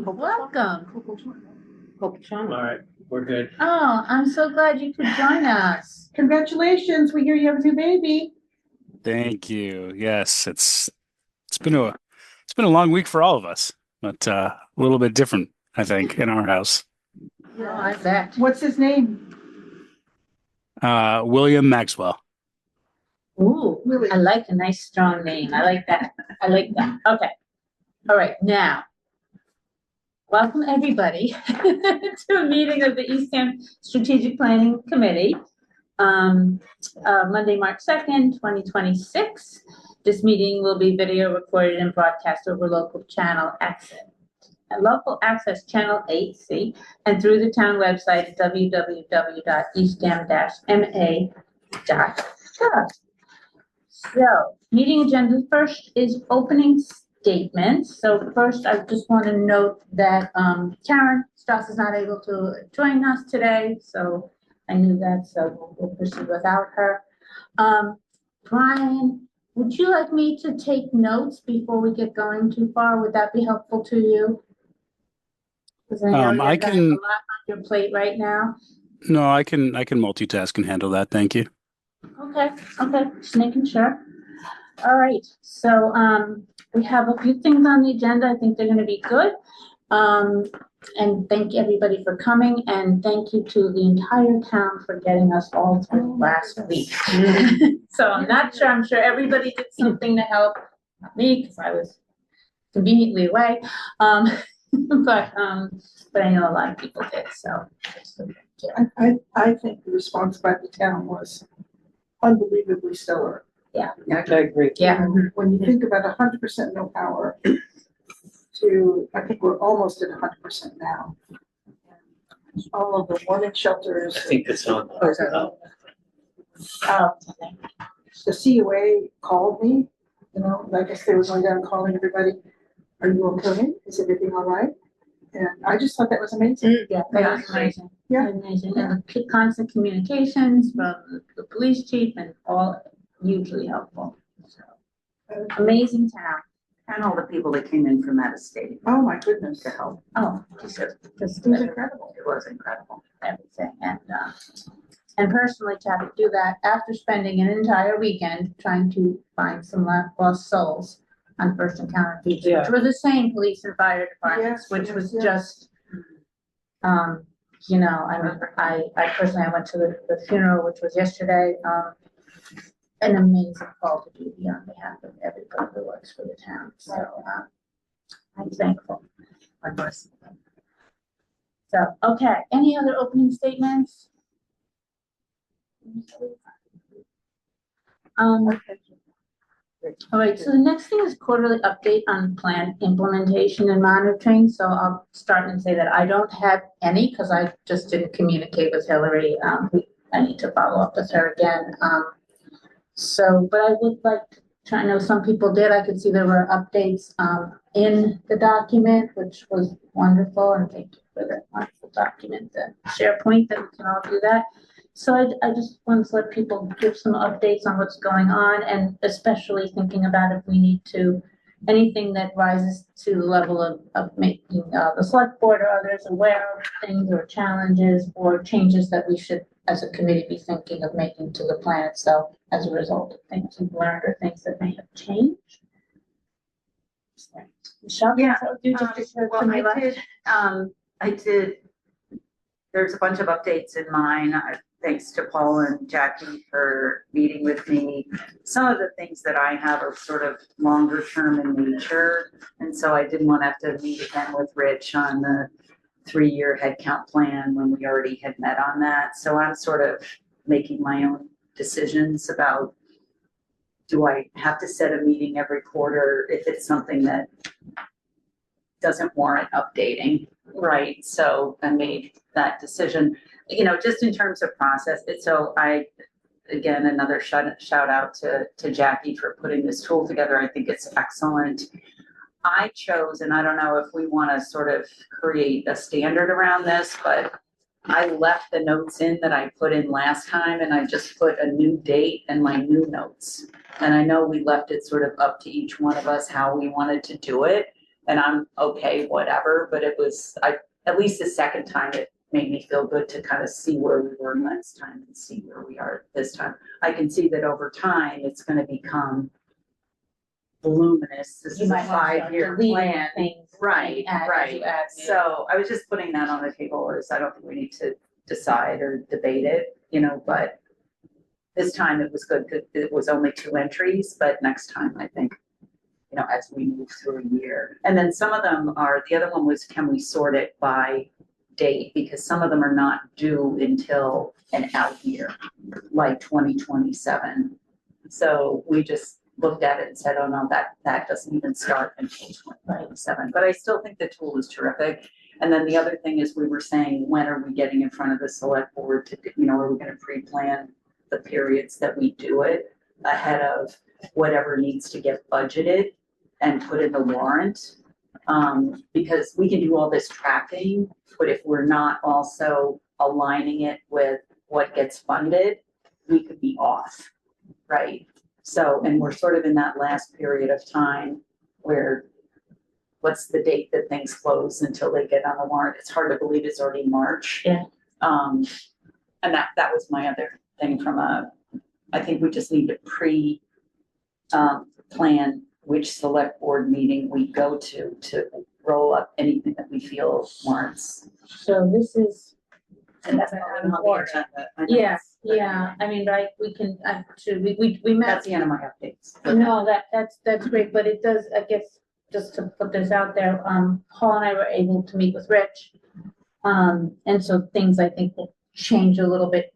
Welcome. All right, we're good. Oh, I'm so glad you could join us. Congratulations, we hear you have a new baby. Thank you. Yes, it's been a long week for all of us, but a little bit different, I think, in our house. Oh, I bet. What's his name? William Maxwell. Ooh, Really? I like a nice strong name. I like that. Okay. All right, now. Welcome everybody to a meeting of the Eastham Strategic Planning Committee. Monday, March 2nd, 2026. This meeting will be video recorded and broadcast over local access channel 8C and through the town website www.eastham-ma.gov. So, meeting agenda first is opening statements. So first, I just want to note that Karen Strauss is not able to join us today, so I knew that, so we'll proceed without her. Brian, would you like me to take notes before we get going too far? Would that be helpful to you? Because I know I you've got a can. lot on your plate right now. No, I can multitask and handle that. Thank you. Okay, just making sure. All right, so we have a few things on the agenda. I think they're going to be good. And thank everybody for coming, and thank you to the entire town for getting us all through last week. So I'm sure everybody did something to help. Not me, because I was conveniently away. But I know a lot of people did, so. I think the response by the town was unbelievably stellar. Yeah. I agree. Yeah. When you think about 100% no power to, I think we're almost at 100% now. All of the warning shelters. I think it's on. The COA called me, I guess they were going down calling everybody. Are you okay? Is everything all right? And I just thought that was amazing. Yeah, that was amazing. Yeah. Amazing. And the constant communications from the police chief and all hugely helpful. So amazing town. And all the people that came in from out of state Oh my goodness. to help. Oh, just It was incredible. It was incredible. everything. And personally, to have to do that after spending an entire weekend trying to find some lost souls on First Encounter Beach, which were the same police and fire departments, which was just, I remember I personally, I went to the funeral, which was yesterday, an amazing call to duty on behalf of everybody who works for the town. So I'm thankful. So, okay, any other opening statements? All right, so the next thing is quarterly update on plan implementation and monitoring. So I'll start and say that I don't have any because I just didn't communicate with Hillary. I need to follow up with her again. But I would like to try. I know some people did. I could see there were updates in the document, which was wonderful. And thank you for that wonderful document, the SharePoint, that we can all do that. So I just want to let people give some updates on what's going on, and especially thinking about if we need to, anything that rises to the level of making the select board or others aware of things or challenges or changes that we should, as a committee, be thinking of making to the plan itself as a result of things we've learned or things that may have changed. Michelle, Yeah, I did. There's a bunch of updates in mine. Thanks to Paul and Jackie for meeting with me. Some of the things that I have are sort of longer term in nature. And so I didn't want to have to meet again with Rich on the 3-year headcount plan when we already had met on that. So I'm sort of making my own decisions about, do I have to set a meeting every quarter if it's something that doesn't warrant updating, right? So I made that decision, just in terms of process. So again, another shout out to Jackie for putting this tool together. I think it's excellent. I chose, and I don't know if we want to sort of create a standard around this, but I left the notes in that I put in last time, and I just put a new date and my new notes. And I know we left it sort of up to each one of us how we wanted to do it. and I'm okay, whatever, but it was, at least the second time, it made me feel good to kind of see where we were last time and see where we are this time. I can see that over time, it's gonna become voluminous. This You is a might want to start 5-year deleting plan. things. Right, and add as right. you add new. So I was just putting that on the table, as I don't think we need to decide or debate it, but this time it was good, that it was only 2 entries, but next time, I think, as we move through a year. And then some of them the other one was, can we sort it by date? Because some of them are not due until an out year, like 2027. So we just looked at it and said, oh no, that doesn't even start until 2027. But I still think the tool is terrific. And then the other thing is, we were saying, when are we getting in front of the select board to, are we gonna pre-plan the periods that we do it ahead of whatever needs to get budgeted and put in the warrant? Because we can do all this tracking, but if we're not also aligning it with what gets funded, we could be off, right? So, and we're sort of in that last period of time where, what's the date that things close until they get on the warrant? It's hard to believe it's already March. Yeah. And that was my other thing I think we just need to plan which select board meeting we go to roll up anything that we feel warrants. So this is. And that's not on the agenda. I know Yeah, it's- yeah, I mean, right, we can, we met. That's the end of my updates. No, that's great, but it does, I guess, just to put this out there, Paul and I were able to meet with Rich. And so things I think will change a little bit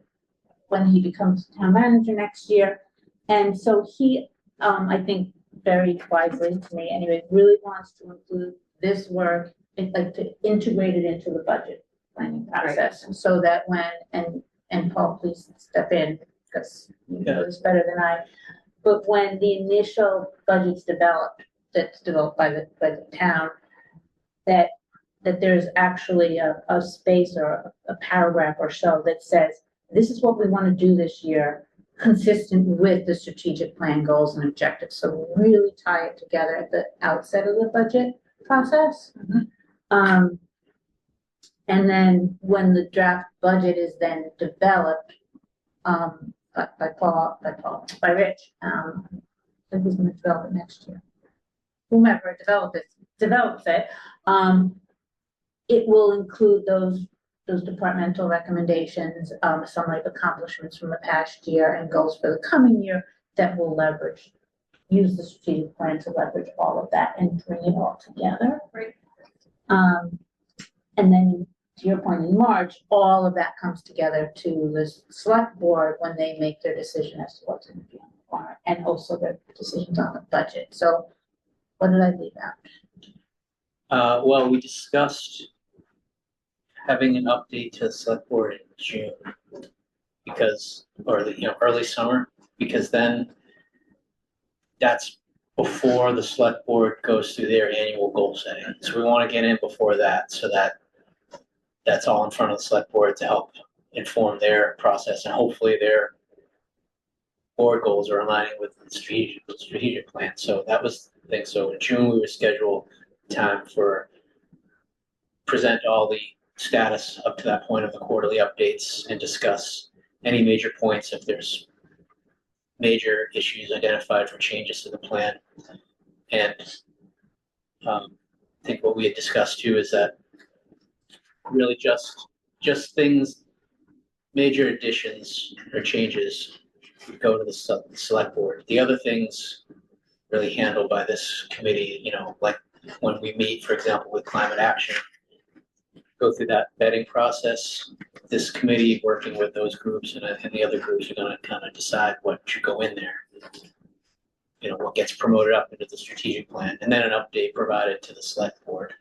when he becomes town manager next year. And so he, I think very wisely to me anyway, really wants to include this work, like to integrate it into the budget planning process. So that when, and Paul, please step in, because you know this better than I. But when the initial budget's developed, that's developed by the town, that there's actually a space or a paragraph or so that says, this is what we want to do this year, consistent with the strategic plan goals and objectives. So really tie it together at the outset of the budget process. And then when the draft budget is then developed, by Rich, and who's gonna develop it next year? Whomever develops it, it will include those departmental recommendations, summary of accomplishments from the past year and goals for the coming year that will use the strategic plan to leverage all of that and bring it all together. Right. And then, to your point, in March, all of that comes together to the select board when they make their decision as to what's going to be on the warrant, and also their decisions on the budget. So what did I leave out? Well, we discussed having an update to the select board in June, early summer, because then that's before the select board goes through their annual goal setting. So we want to get in before that, so that's all in front of the select board to help inform their process, and hopefully their board goals are aligning with the strategic plan. So that was the thing. So in June, we would schedule time for present all the status up to that point of the quarterly updates and discuss any major points if there's major issues identified for changes to the plan. And I think what we had discussed too is that really just things, major additions or changes go to the select board. The other things really handled by this committee, like when we meet, for example, with climate action, go through that vetting process. This committee, working with those groups and the other groups, are going to kind of decide what should go in there. What gets promoted up into the strategic plan, and then an update provided to the select board.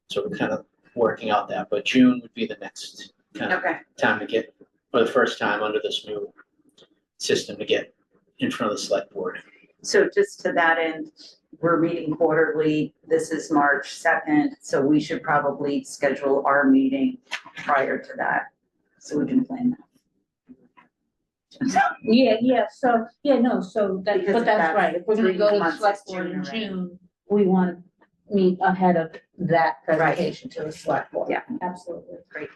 So we're kind of working out that, but June would be the next kind of time to get, for the first time under this new system, to get in front of the select board. So just to that end, we're meeting quarterly. This is March 2nd, so we should probably schedule our meeting prior to that, so we can plan that. So Because but that's that's right. If we're gonna 3 go to the months, select it's board in June already. June, we want to meet ahead of that presentation to the select board. Yeah. Absolutely. Great.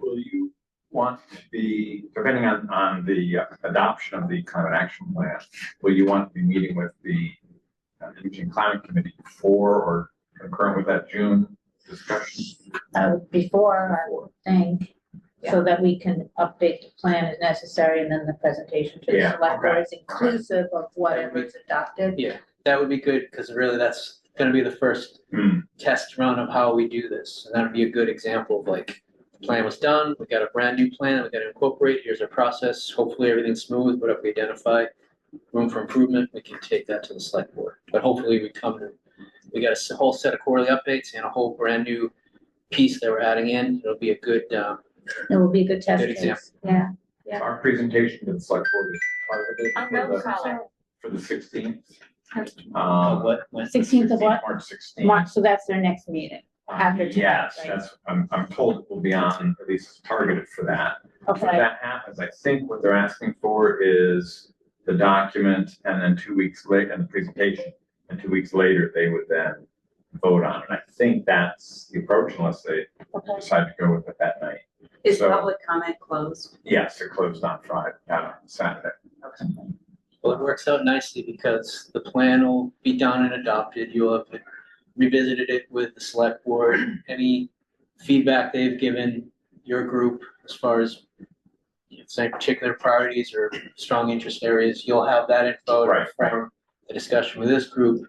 Will you want to be, depending on the adoption of the climate action plan, will you want to be meeting with the Energy and Climate Committee before or concurrent with that June discussion? Before, I would think, so that we can update the plan as necessary, and then the presentation to the Yeah, select board okay. is inclusive of whatever is adopted. Yeah, that would be good, because really that's gonna be the first test run of how we do this. And that'd be a good example of like, the plan was done, we got a brand new plan, we gotta incorporate, here's our process, hopefully everything's smooth, but if we identify room for improvement, we can take that to the select board. But hopefully we we got a whole set of quarterly updates and a whole brand new piece that we're adding in. It'll be a good, It will be a good test Good case. example. Yeah. Yeah. Our presentation to the select board is part of it I know color. for the 16th. when? 16th of what? March 16th. March, so that's their next meeting. After tonight, Yes, right? that's, I'm told it will be on, at least targeted for that. If Okay, that happens, I think what they're asking for is the document and then 2 weeks later, and the presentation, and 2 weeks later, they would then vote on it. I think that's the approach unless they okay. decide to go with it that night. Is So- public comment closed? Yes, it closed on Friday, Saturday. Well, it works out nicely because the plan will be done and adopted. You'll have revisited it with the select board. Any feedback they've given your group as far as say particular priorities or strong interest areas, you'll have that info to Right, right. inform the discussion with this group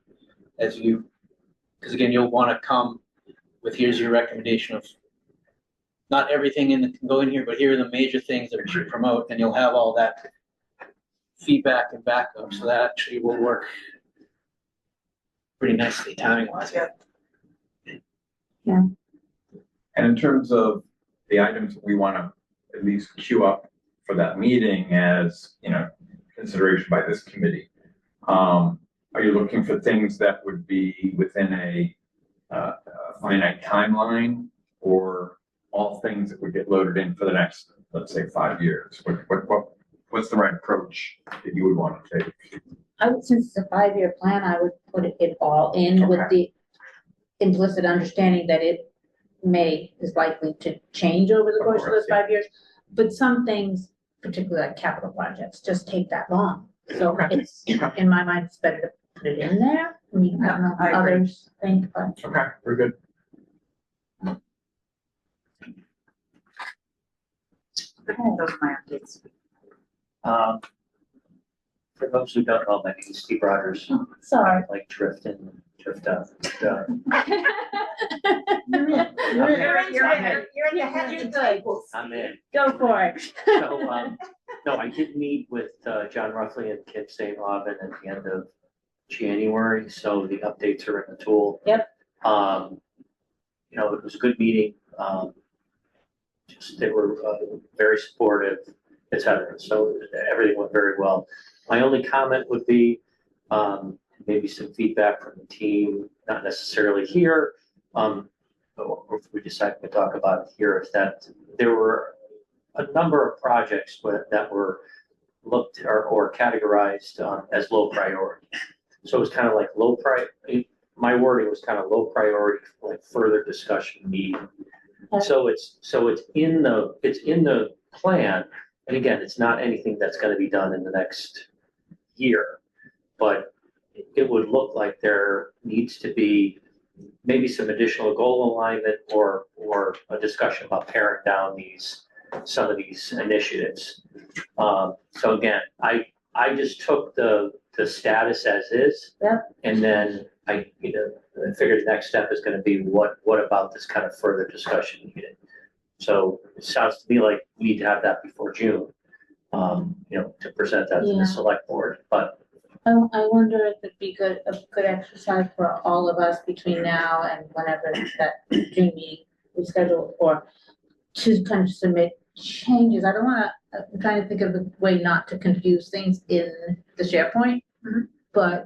as you, because again, you'll want to come with here's your recommendation of not everything in can go in here, but here are the major things that we should promote, and you'll have all that feedback and backup, so that actually will work pretty nicely timing wise. And in terms of the items that we want to at least queue up for that meeting as, consideration by this committee, are you looking for things that would be within a finite timeline, or all things that would get loaded in for the next, let's say, 5 years? What's the right approach that you would want to take? Since it's a 5-year plan, I would put it all in with the implicit understanding that it is likely to change over the Of course of course, those 5 years. But some things, particularly like capital projects, just take that long. So Okay. it's, in my mind, it's better to put it in there. I mean, I don't know I how agree. others think, but Okay, we're good. Those are my updates. For those who don't know, my name is Steve Rogers. sorry. I like drift out. You're in. You're in the hefty tables. I'm in. Go for it. So, no, I did meet with John Ruffley and Kim St-Robin at the end of January, so the updates are in the tool. Yep. It was a good meeting. They were very supportive, et cetera. So everything went very well. My only comment would be maybe some feedback from the team, not necessarily here, or if we decide to talk about it here, is that there were a number of projects that were looked or categorized as low priority. So it was kind of like my wording was kind of low priority, like further discussion needed. So it's in the plan, and again, it's not anything that's going to be done in the next year, but it would look like there needs to be maybe some additional goal alignment or a discussion about paring down some of these initiatives. So again, I just took the status as is. Yep. And then I figured the next step is going to be what about this kind of further discussion needed. So it sounds to me like we need to have that before June, to present that to Yeah. the select board, but I wonder if it'd be a good exercise for all of us between now and whenever that June meeting we schedule for, to kind of submit changes. I don't wanna, I'm trying to think of a way not to confuse things in the SharePoint. Mhm. But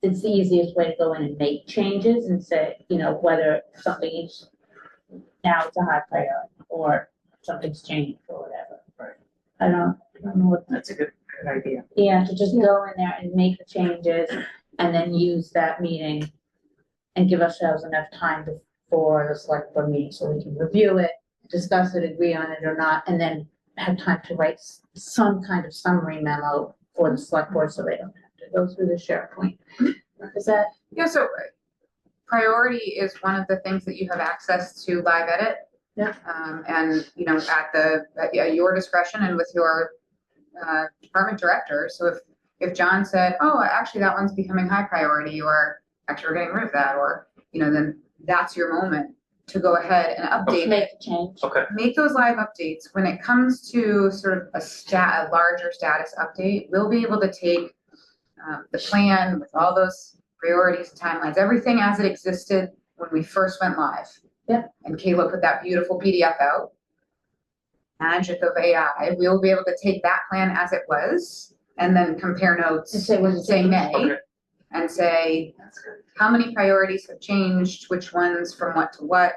it's the easiest way to go in and make changes and say, whether something is, now it's a high priority, or something's changed or whatever. Right. I don't know what. That's a good idea. Yeah, to just go in there and make the changes and then use that meeting and give ourselves enough time before the select board meeting so we can review it, discuss it, agree on it or not, and then have time to write some kind of summary memo for the select board so they don't have to go through the SharePoint. Is that? Yeah, so priority is one of the things that you have access to live edit. Yeah. And, you know, at your discretion and with your department director. So if John said, oh, actually that one's becoming high priority, or actually we're getting rid of that, or, you know, then that's your moment to go ahead and update Make it. a change. Okay. Make those live updates. When it comes to sort of a larger status update, we'll be able to take the plan with all those priorities and timelines, everything as it existed when we first went live. Yep. And Kayla put that beautiful PDF out. Magic of AI, we'll be able to take that plan as it was and then compare notes And say what it say says. May Okay. and say how many priorities have changed, which ones from what to what.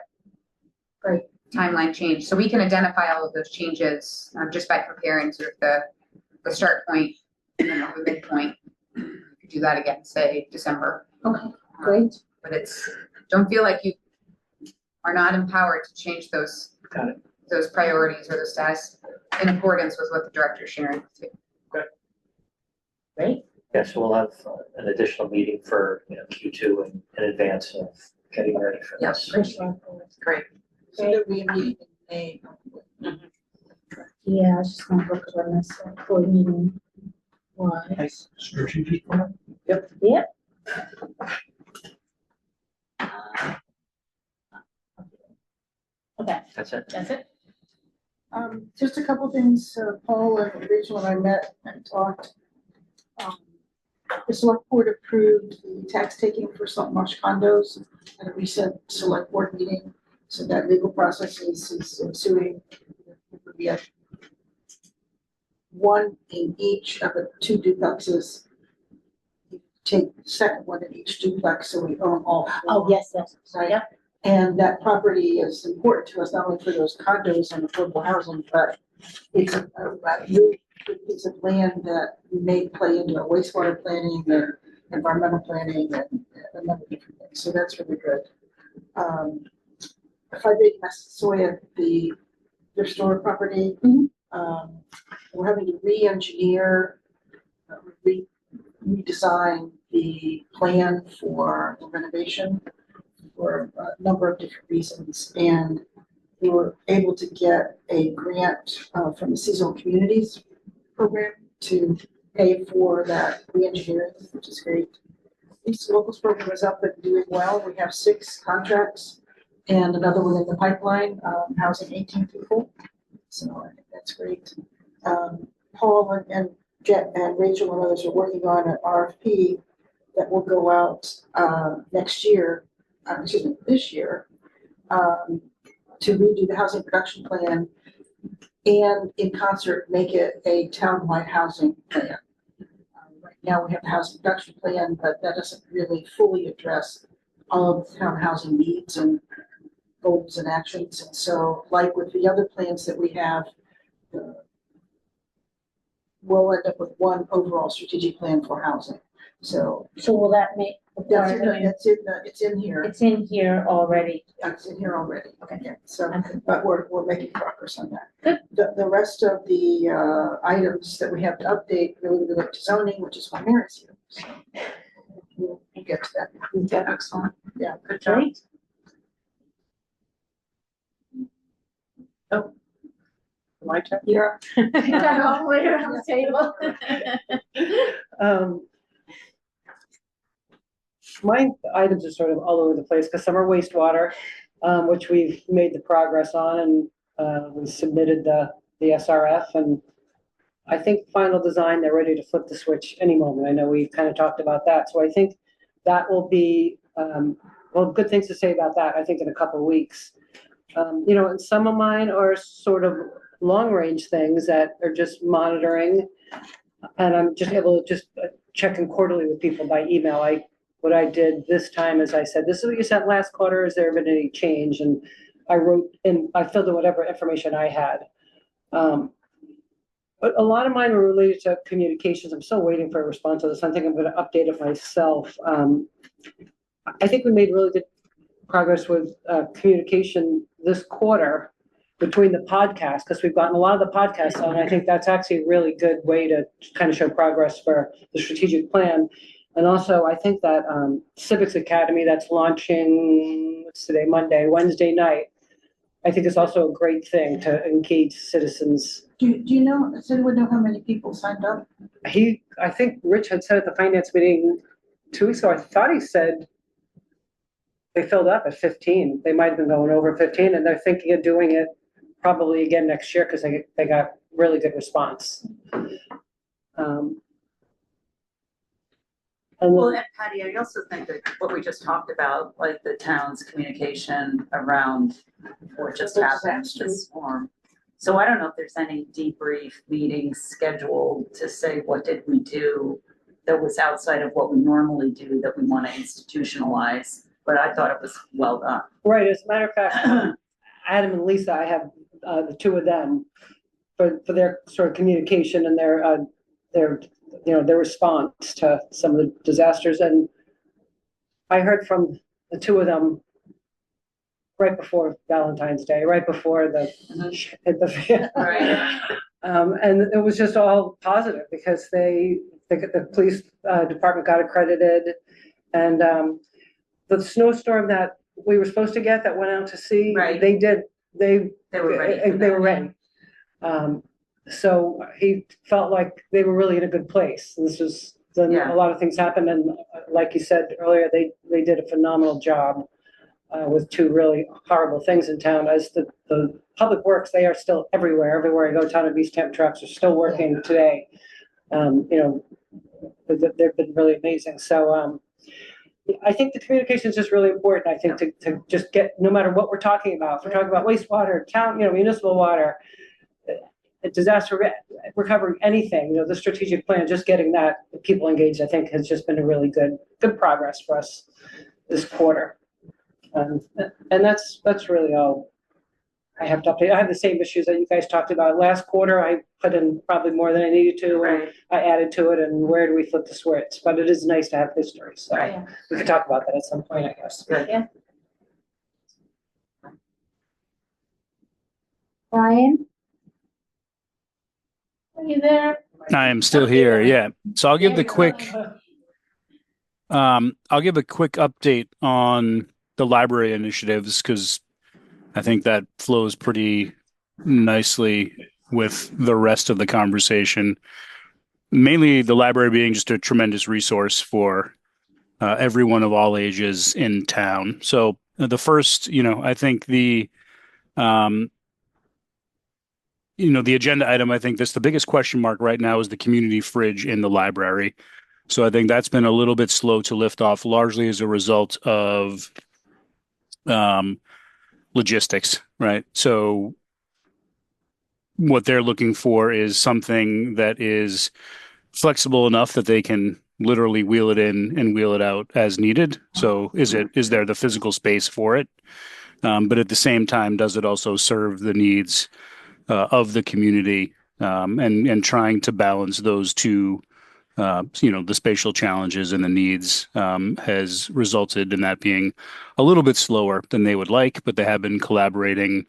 Right. Timeline change. So we can identify all of those changes just by comparing sort of the start point and then the midpoint. You could do that again, say December. Okay, great. But don't feel like you are not empowered to change those. Got it. Those priorities or the status in accordance with what the director's sharing with you. Great. Yeah, so we'll have an additional meeting for, you know, Q2 in advance of getting ready for Yeah, this. Great. So there'll be a meeting in May. Yeah, I was just gonna look on this board meeting. Why? Strategic plan? Yep. Okay, That's it. that's it. Just a couple things, Paul and Rachel and I met and talked. The select board approved the tax taking for Salt Marsh condos at a recent select board meeting. So that legal process is ensuing. We have one in each of the two duplexes. Take the second one in each duplex, so we own all four. Oh, yes, Right. Yep. And that property is important to us, not only for those condos and affordable housing, but it's a really good piece of land that may play into our wastewater planning and environmental planning and a number of different things. So that's really good. 580 Massasoit, the thrift store property, we're having to re-engineer, redesign the plan for the renovation for a number of different reasons. And we were able to get a grant from the Seasonal Communities Program to pay for that re-engineering, which is great. East Locals Program is up and doing well. We have 6 contracts and another one in the pipeline, housing 18 people. So I think that's great. Paul and Rachel and others are working on an RFP that will go out this year, to redo the housing production plan and in concert make it a townwide housing plan. Right now we have the housing production plan, but that doesn't really fully address all of the town housing needs and goals and actions. And so, like with the other plans that we have, we'll end up with one overall strategic plan for housing. So will that make? it's in here. It's in here already. It's in here already. Okay. Yeah, so, Okay. but we're making progress on that. Good. The rest of the items that we have to update really relate to zoning, which is why Mary's here. So we'll get to that. Yeah, excellent. Yeah. Good job. Great. My turn? You're All way around the table. My items are sort of all over the place because some are wastewater, which we've made the progress on, and we submitted the SRF, and I think final design, they're ready to flip the switch any moment. I know we kind of talked about that, so I think that will be, well, good things to say about that, I think in a couple of weeks. And some of mine are sort of long-range things that are just monitoring, and I'm just able to just check in quarterly with people by email. What I did this time is I said, this is what you sent last quarter, has there been any change? And I wrote and I filled in whatever information I had. But a lot of mine were related to communications. I'm still waiting for a response to this. I think I'm going to update it myself. I think we made really good progress with communication this quarter between the podcasts, because we've gotten a lot of the podcasts on. I think that's actually a really good way to kind of show progress for the strategic plan. And also, I think that Civics Academy that's launching, what's today, Monday, Wednesday night, I think it's also a great thing to engage citizens. Do you know, does anyone know how many people signed up? I think Rich had said at the finance meeting 2 weeks ago, I thought he said they filled up at 15. They might have been going over 15, and they're thinking of doing it probably again next year because they got really good response. Well, and Patty, I also think that what we just talked about, like the town's communication around what just happened, this storm. So I don't know if there's any debrief meetings scheduled to say, what did we do that was outside of what we normally do that we want to institutionalize? But I thought it was well done. Right, as a matter of fact, Adam and Lisa, I have the two of them for their sort of communication and their response to some of the disasters. And I heard from the two of them right before Valentine's Day, right before the Right. and it was just all positive because the police department got accredited, and the snowstorm that we were supposed to get that went out to sea, Right. they were ready. They were ready. So he felt like they were really in a good place. This was then Yeah. a lot of things happened, and like you said earlier, they did a phenomenal job with two really horrible things in town. As the public works, they are still everywhere. Everywhere I go, town of Eastham trucks are still working today. They've been really amazing. So I think the communication is just really important. I think to just get, no matter what we're talking about, if we're talking about wastewater, town, municipal water, disaster recovery, anything, the strategic plan, just getting that people engaged, I think has just been a really good progress for us this quarter. And that's really all I have to update. I have the same issues that you guys talked about last quarter. I put in probably more than I needed to. Right. I added to it, and where do we flip the switch? But it is nice to have history, so Right. we could talk about that at some point, I guess. Good. Yeah. Brian? Are you there? I am still here. Yeah. So I'll give a quick update on the library initiatives, because I think that flows pretty nicely with the rest of the conversation. Mainly the library being just a tremendous resource for everyone of all ages in town. So the first, I think the agenda item, I think that's the biggest question mark right now is the community fridge in the library. So I think that's been a little bit slow to lift off, largely as a result of logistics, right? So what they're looking for is something that is flexible enough that they can literally wheel it in and wheel it out as needed. So is there the physical space for it? But at the same time, does it also serve the needs of the community, and trying to balance those two, the spatial challenges and the needs has resulted in that being a little bit slower than they would like, but they have been collaborating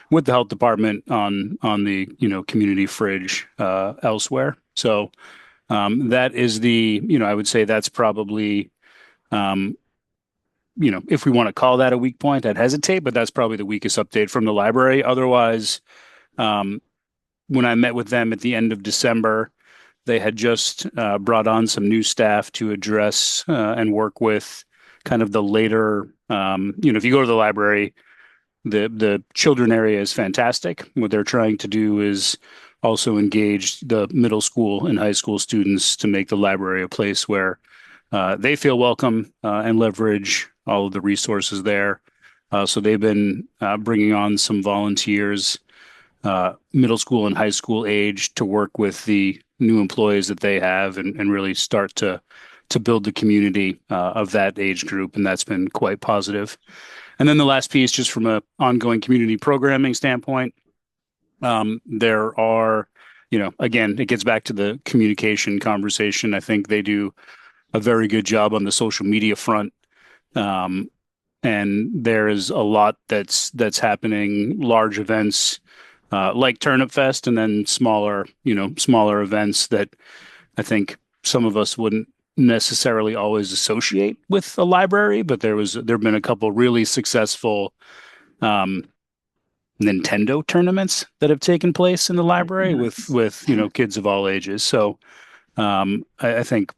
with the health department on the community fridge elsewhere. So that is I would say that's probably if we want to call that a weak point, I'd hesitate, but that's probably the weakest update from the library. Otherwise, when I met with them at the end of December, they had just brought on some new staff to address and work with kind of the later, if you go to the library, the children area is fantastic. What they're trying to do is also engage the middle school and high school students to make the library a place where they feel welcome and leverage all of the resources there. So they've been bringing on some volunteers, middle school and high school age, to work with the new employees that they have and really start to build the community of that age group. And that's been quite positive. And then the last piece, just from an ongoing community programming standpoint, there are, again, it gets back to the communication conversation. I think they do a very good job on the social media front, And there is a lot that's happening, large events like Turnip Fest, and then smaller events that I think some of us wouldn't necessarily always associate with a library, but there've been a couple really successful Nintendo tournaments that have taken place in the library with kids of all ages. So I think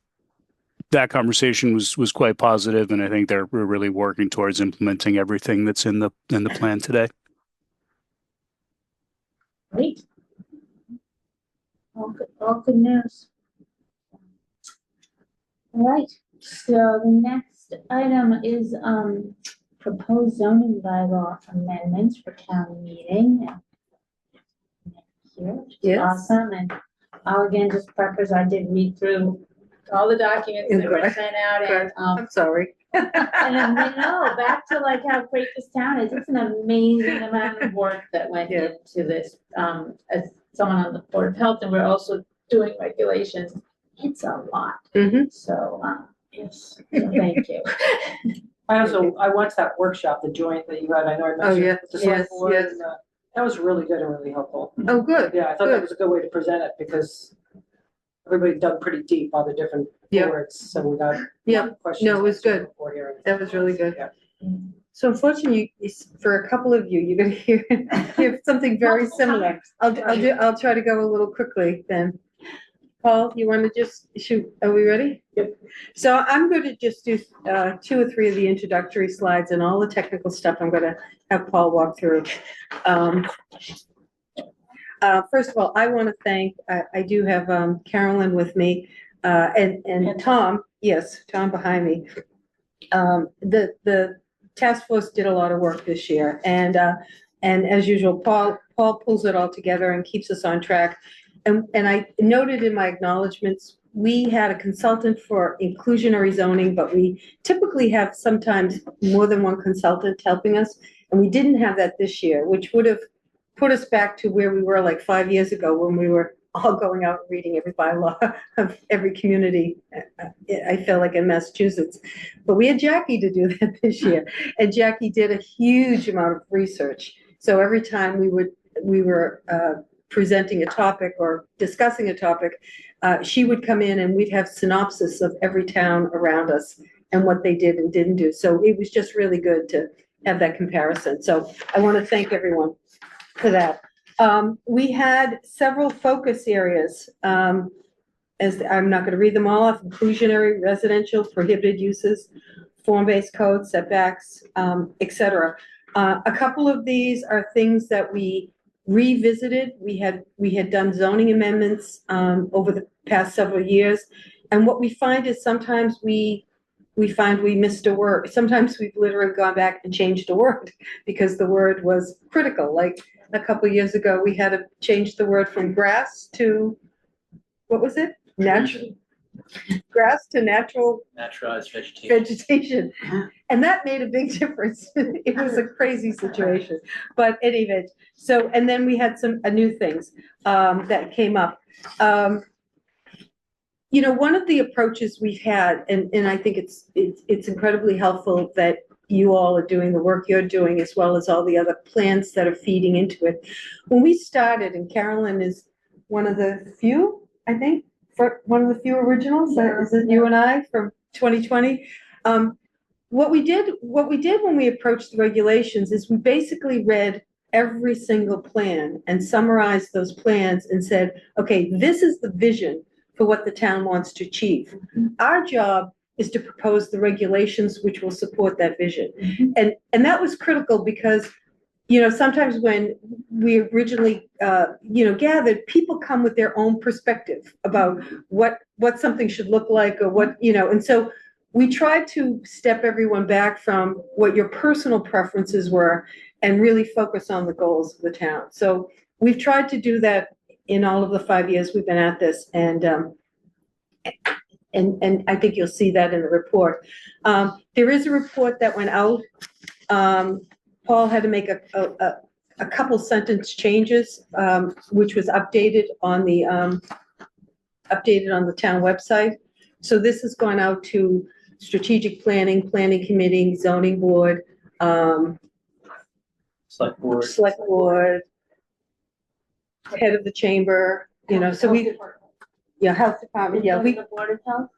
that conversation was quite positive, and I think we're really working towards implementing everything that's in the plan today. Great. All good news. All right, so the next item is proposed zoning bylaw amendments for town meeting. Here, which is Yes. awesome, and I'll again just preface, I did read through all the documents that were sent out, and I'm sorry. and back to like how great this town is. It's an amazing amount of work that went Yeah. into this. As someone on the Board of Health, and we're also doing regulations. It's a lot. Mhm. So, yes, so thank you. I watched that workshop, the joint that you had, I know I mentioned. yeah. with the select Yes, board, yes. and, that was really good and really helpful. Oh, good. Yeah, I thought that was a good way to present it because everybody dug pretty deep on the different Yeah. words, so we got Yeah. questions. No, it was answered good. before hearing. That was really good. Yeah. So unfortunately, for a couple of you, you're gonna hear something very similar. I'll try to go a little quickly then. Paul, you want to just shoot, are we ready? Yep. So I'm going to just do 2 or 3 of the introductory slides, and all the technical stuff I'm gonna have Paul walk through. First of all, I want to thank, I do have Carolyn with me, and Tom, yes, Tom behind me. The task force did a lot of work this year, and as usual, Paul pulls it all together and keeps us on track. And I noted in my acknowledgements, we had a consultant for inclusionary zoning, but we typically have sometimes more than one consultant helping us. And we didn't have that this year, which would have put us back to where we were like 5 years ago when we were all going out and reading every bylaw of every community, I feel like in Massachusetts. But we had Jackie to do that this year. And Jackie did a huge amount of research. So every time we were presenting a topic or discussing a topic, she would come in and we'd have synopsis of every town around us and what they did and didn't do. So it was just really good to have that comparison. So I want to thank everyone for that. We had several focus areas, as I'm not going to read them all off: inclusionary, residential, prohibited uses, form-based code, setbacks, etc. A couple of these are things that we revisited. We had done zoning amendments over the past several years, and what we find is sometimes we find we missed a word. Sometimes we've literally gone back and changed a word because the word was critical. Like a couple of years ago, we had to change the word from grass to, what was it? Natural. Grass to natural Naturalized vegetation. vegetation. And that made a big difference. It was a crazy situation. But anyway, so, and then we had some new things that came up. One of the approaches we've had, and I think it's incredibly helpful that you all are doing the work you're doing, as well as all the other plans that are feeding into it. When we started, and Carolyn is one of the few, I think, one of the few originals, is it you and I from 2020? What we did when we approached the regulations is we basically read every single plan and summarized those plans and said, okay, this is the vision for what the town wants to achieve. Our job is to propose the regulations which will support that vision. And that was critical because, sometimes when we originally, gathered, people come with their own perspective about what something should look like or what, and so we tried to step everyone back from what your personal preferences were and really focus on the goals of the town. So we've tried to do that in all of the 5 years we've been at this, and I think you'll see that in the report. There is a report that went out. Paul had to make a couple sentence changes, which was updated on the town website. So this has gone out to strategic planning, planning committee, zoning board, Select board. select board, head of the chamber, so we, yeah, health department, yeah, we. Board of Health?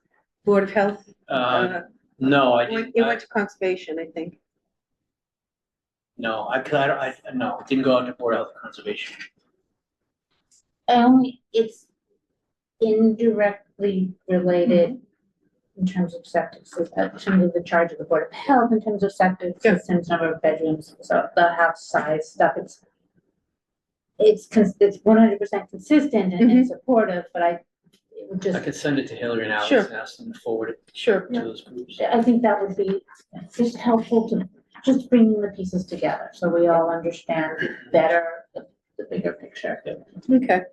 Board of Health. No, I It didn't, went to conservation, I think. no, no, it didn't go out to Board of Health and Conservation. It's indirectly related in terms of septic, in terms of the charge of the Board of Health, in terms of septic Yeah. systems, number of bedrooms, so the house size stuff, it's 100% consistent and supportive, but it would I just, could send it to Hillary and Alex Sure. and ask them to forward it Sure. to those groups. I think that would be just helpful to just bringing the pieces together, so we all understand better the bigger picture. Okay.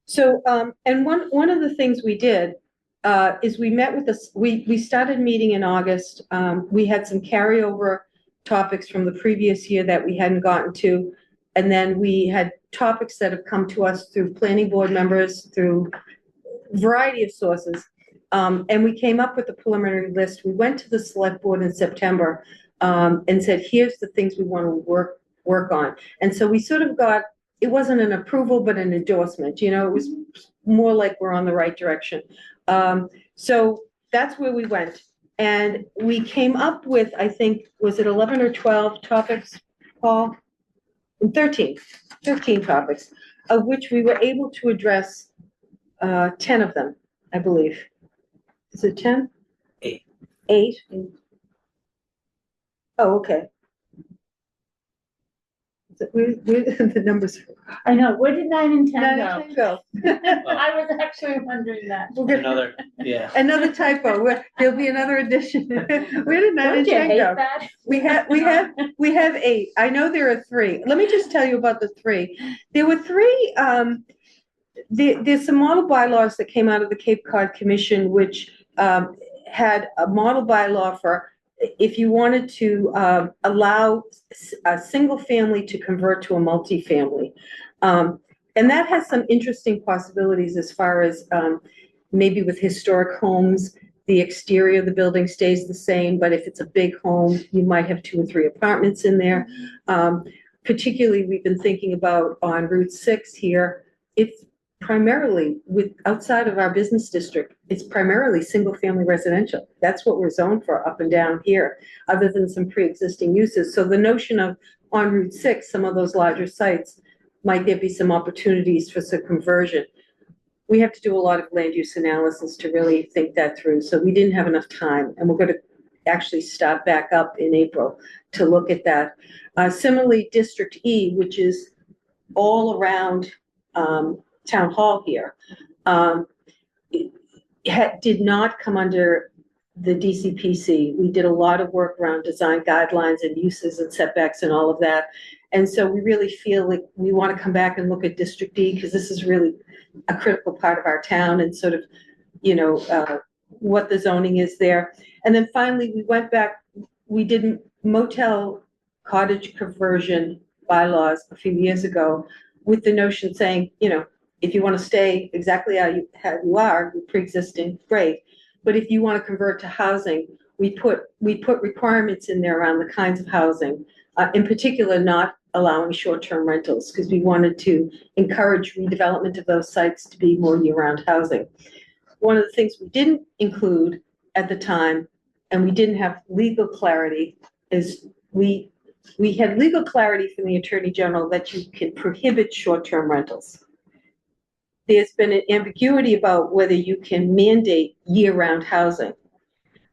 So, and one of the things we did, is we met with we started meeting in August. We had some carryover topics from the previous year that we hadn't gotten to. And then we had topics that have come to us through planning board members, through a variety of sources. And we came up with a preliminary list. We went to the select board in September, and said, here's the things we want to work on. And so we sort of got, it wasn't an approval, but an endorsement, it was more like we're on the right direction. So that's where we went. And we came up with, I think, was it 11 or 12 topics, Paul? 13 topics, of which we were able to address 10 of them, I believe. Is it 10? 8. 8? Oh, okay. Where the numbers? I know, where did 9 and 10 9 go? and 10 go. I was actually wondering that. Another, yeah. Another typo, there'll be another addition. Where did 9 Don't and you 10 hate go? that? We have 8. I know there are 3. Let me just tell you about the 3. There were 3, there's some model bylaws that came out of the Cape Cod Commission, which had a model bylaw for if you wanted to allow a single family to convert to a multifamily. And that has some interesting possibilities as far as maybe with historic homes, the exterior of the building stays the same, but if it's a big home, you might have 2 or 3 apartments in there. Particularly, we've been thinking about on Route 6 here, it's primarily outside of our business district, it's primarily single-family residential. That's what we're zoned for up and down here, other than some pre-existing uses. So the notion of on Route 6, some of those larger sites, might there be some opportunities for some conversion? We have to do a lot of land use analysis to really think that through. So we didn't have enough time, and we're going to actually start back up in April to look at that. Similarly, District E, which is all around Town Hall here, did not come under the DCPC. We did a lot of work around design guidelines and uses and setbacks and all of that. And so we really feel like we want to come back and look at District D, because this is really a critical part of our town and sort of, what the zoning is there. And then finally, we went back, we did motel cottage conversion bylaws a few years ago with the notion saying, if you want to stay exactly how you are, pre-existing, great. But if you want to convert to housing, we put requirements in there around the kinds of housing, in particular, not allowing short-term rentals, because we wanted to encourage redevelopment of those sites to be more year-round housing. One of the things we didn't include at the time, and we didn't have legal clarity, is we had legal clarity from the Attorney General that you can prohibit short-term rentals. There's been an ambiguity about whether you can mandate year-round housing.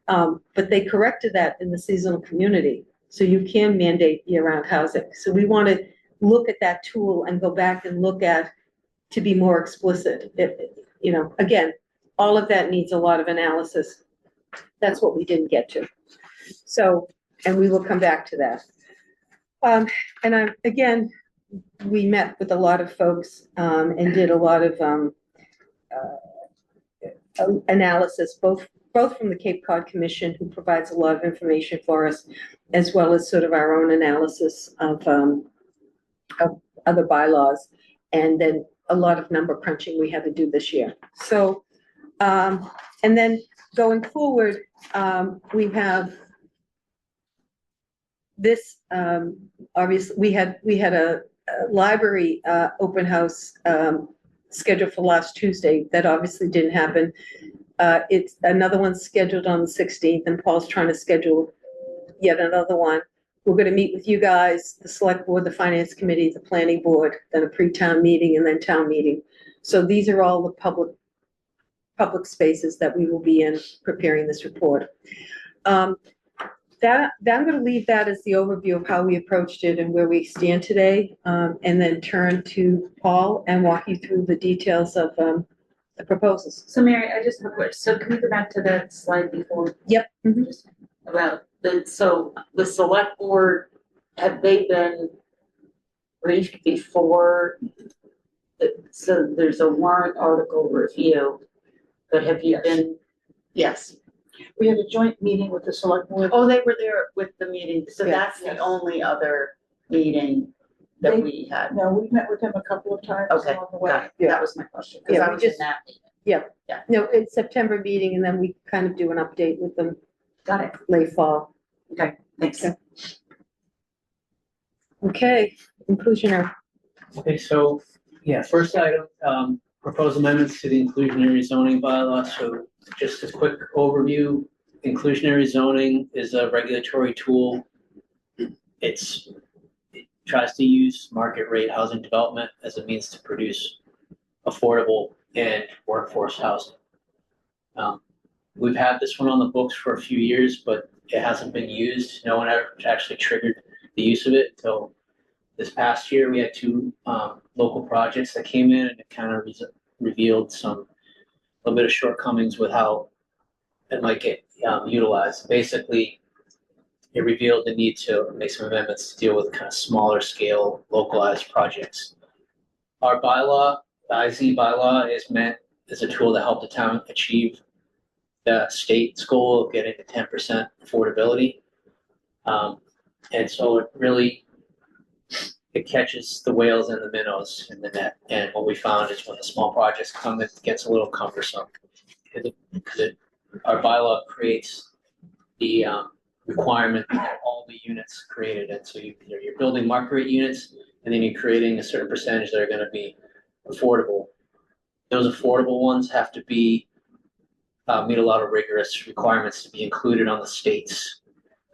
But they corrected that in the seasonal community. So you can mandate year-round housing. So we want to look at that tool and go back and look at, to be more explicit. Again, all of that needs a lot of analysis. That's what we didn't get to. So, and we will come back to that. Again, we met with a lot of folks and did a lot of analysis, both from the Cape Cod Commission, who provides a lot of information for us, as well as sort of our own analysis of other bylaws, and then a lot of number crunching we had to do this year. So, and then going forward, we have this, obviously, we had a library, open house, scheduled for last Tuesday. That obviously didn't happen. It's another one scheduled on the 16th, and Paul's trying to schedule yet another one. We're gonna meet with you guys, the select board, the finance committee, the planning board, then a pre-town meeting, and then town meeting. So these are all the public spaces that we will be in preparing this report. I'm gonna leave that as the overview of how we approached it and where we stand today, and then turn to Paul and walk you through the details of, the proposals. So Mary, I just have a question. So can we go back to that slide before? Yep. Just about so the select board, have they been briefed before? So there's a warrant article review, but have you been? Yes. We had a joint meeting with the select board. Oh, they were there with the meeting. So Yeah, that's yes. the only other meeting that They- we had. No, we met with them a couple of times Okay, along the way. got it. That was my question. Because Yeah, I we was in just- that meeting. No, it's September meeting, and then we kind of do an update with them Got it. late fall. Okay, thanks. Okay. Okay, inclusionary. Okay, so, yeah, first item, proposed amendments to the inclusionary zoning bylaw. So just a quick overview, inclusionary zoning is a regulatory tool. It tries to use market rate housing development as a means to produce affordable and workforce housing. We've had this one on the books for a few years, but it hasn't been used. No one ever actually triggered the use of it until this past year. We had two local projects that came in, and it kind of revealed a little bit of shortcomings with how it might get utilized. Basically, it revealed the need to make some amendments to deal with kind of smaller scale, localized projects. Our bylaw, the IZ bylaw, is meant as a tool to help the town achieve the state's goal of getting to 10% affordability. And so it catches the whales and the minnows in the net. And what we found is when the small projects come, it gets a little cumbersome. Because our bylaw creates the requirement that all the units created. And so you're building market rate units, and then you're creating a certain percentage that are going to be affordable. Those affordable ones have to be meet a lot of rigorous requirements to be included on the state's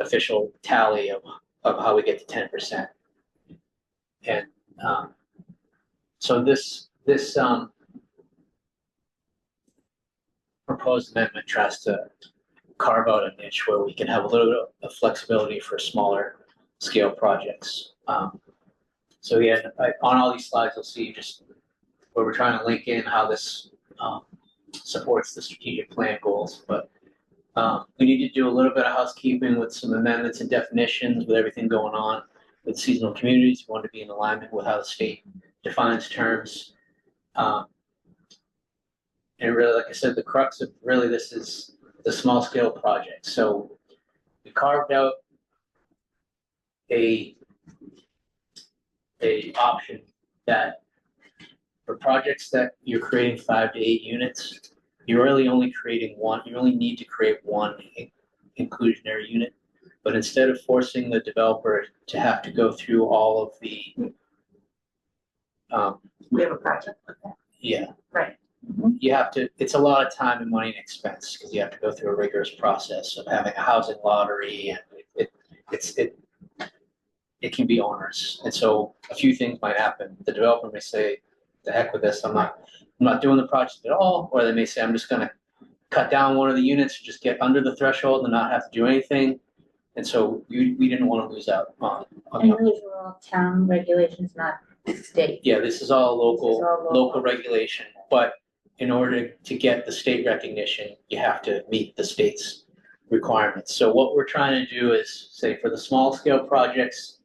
official tally of how we get to 10%. And so this proposed amendment tries to carve out a niche where we can have a little bit of flexibility for smaller scale projects. So yeah, on all these slides, you'll see just where we're trying to link in how this supports the strategic plan goals. But we need to do a little bit of housekeeping with some amendments and definitions with everything going on with seasonal communities. We want to be in alignment with how the state defines terms. And really, like I said, the crux of really this is the small scale project. So we carved out a option that for projects that you're creating 5 to 8 units, you're really only creating one. You only need to create one inclusionary unit. But instead of forcing the developer to have to go through all of the, We have a project with that. yeah, Right. you have to. It's a lot of time and money and expense because you have to go through a rigorous process of having a housing lottery, and it can be onerous. And so a few things might happen. The developer may say, "The heck with this! I'm not doing the project at all," or they may say, "I'm just going to cut down one of the units and just get under the threshold and not have to do anything." And so we didn't want to lose out on And those are all town regulations, not state. Yeah, this is all This is all local regulation, but in order to get the state recognition, you have to meet the state's requirements. So what we're trying to do is say for the small scale projects,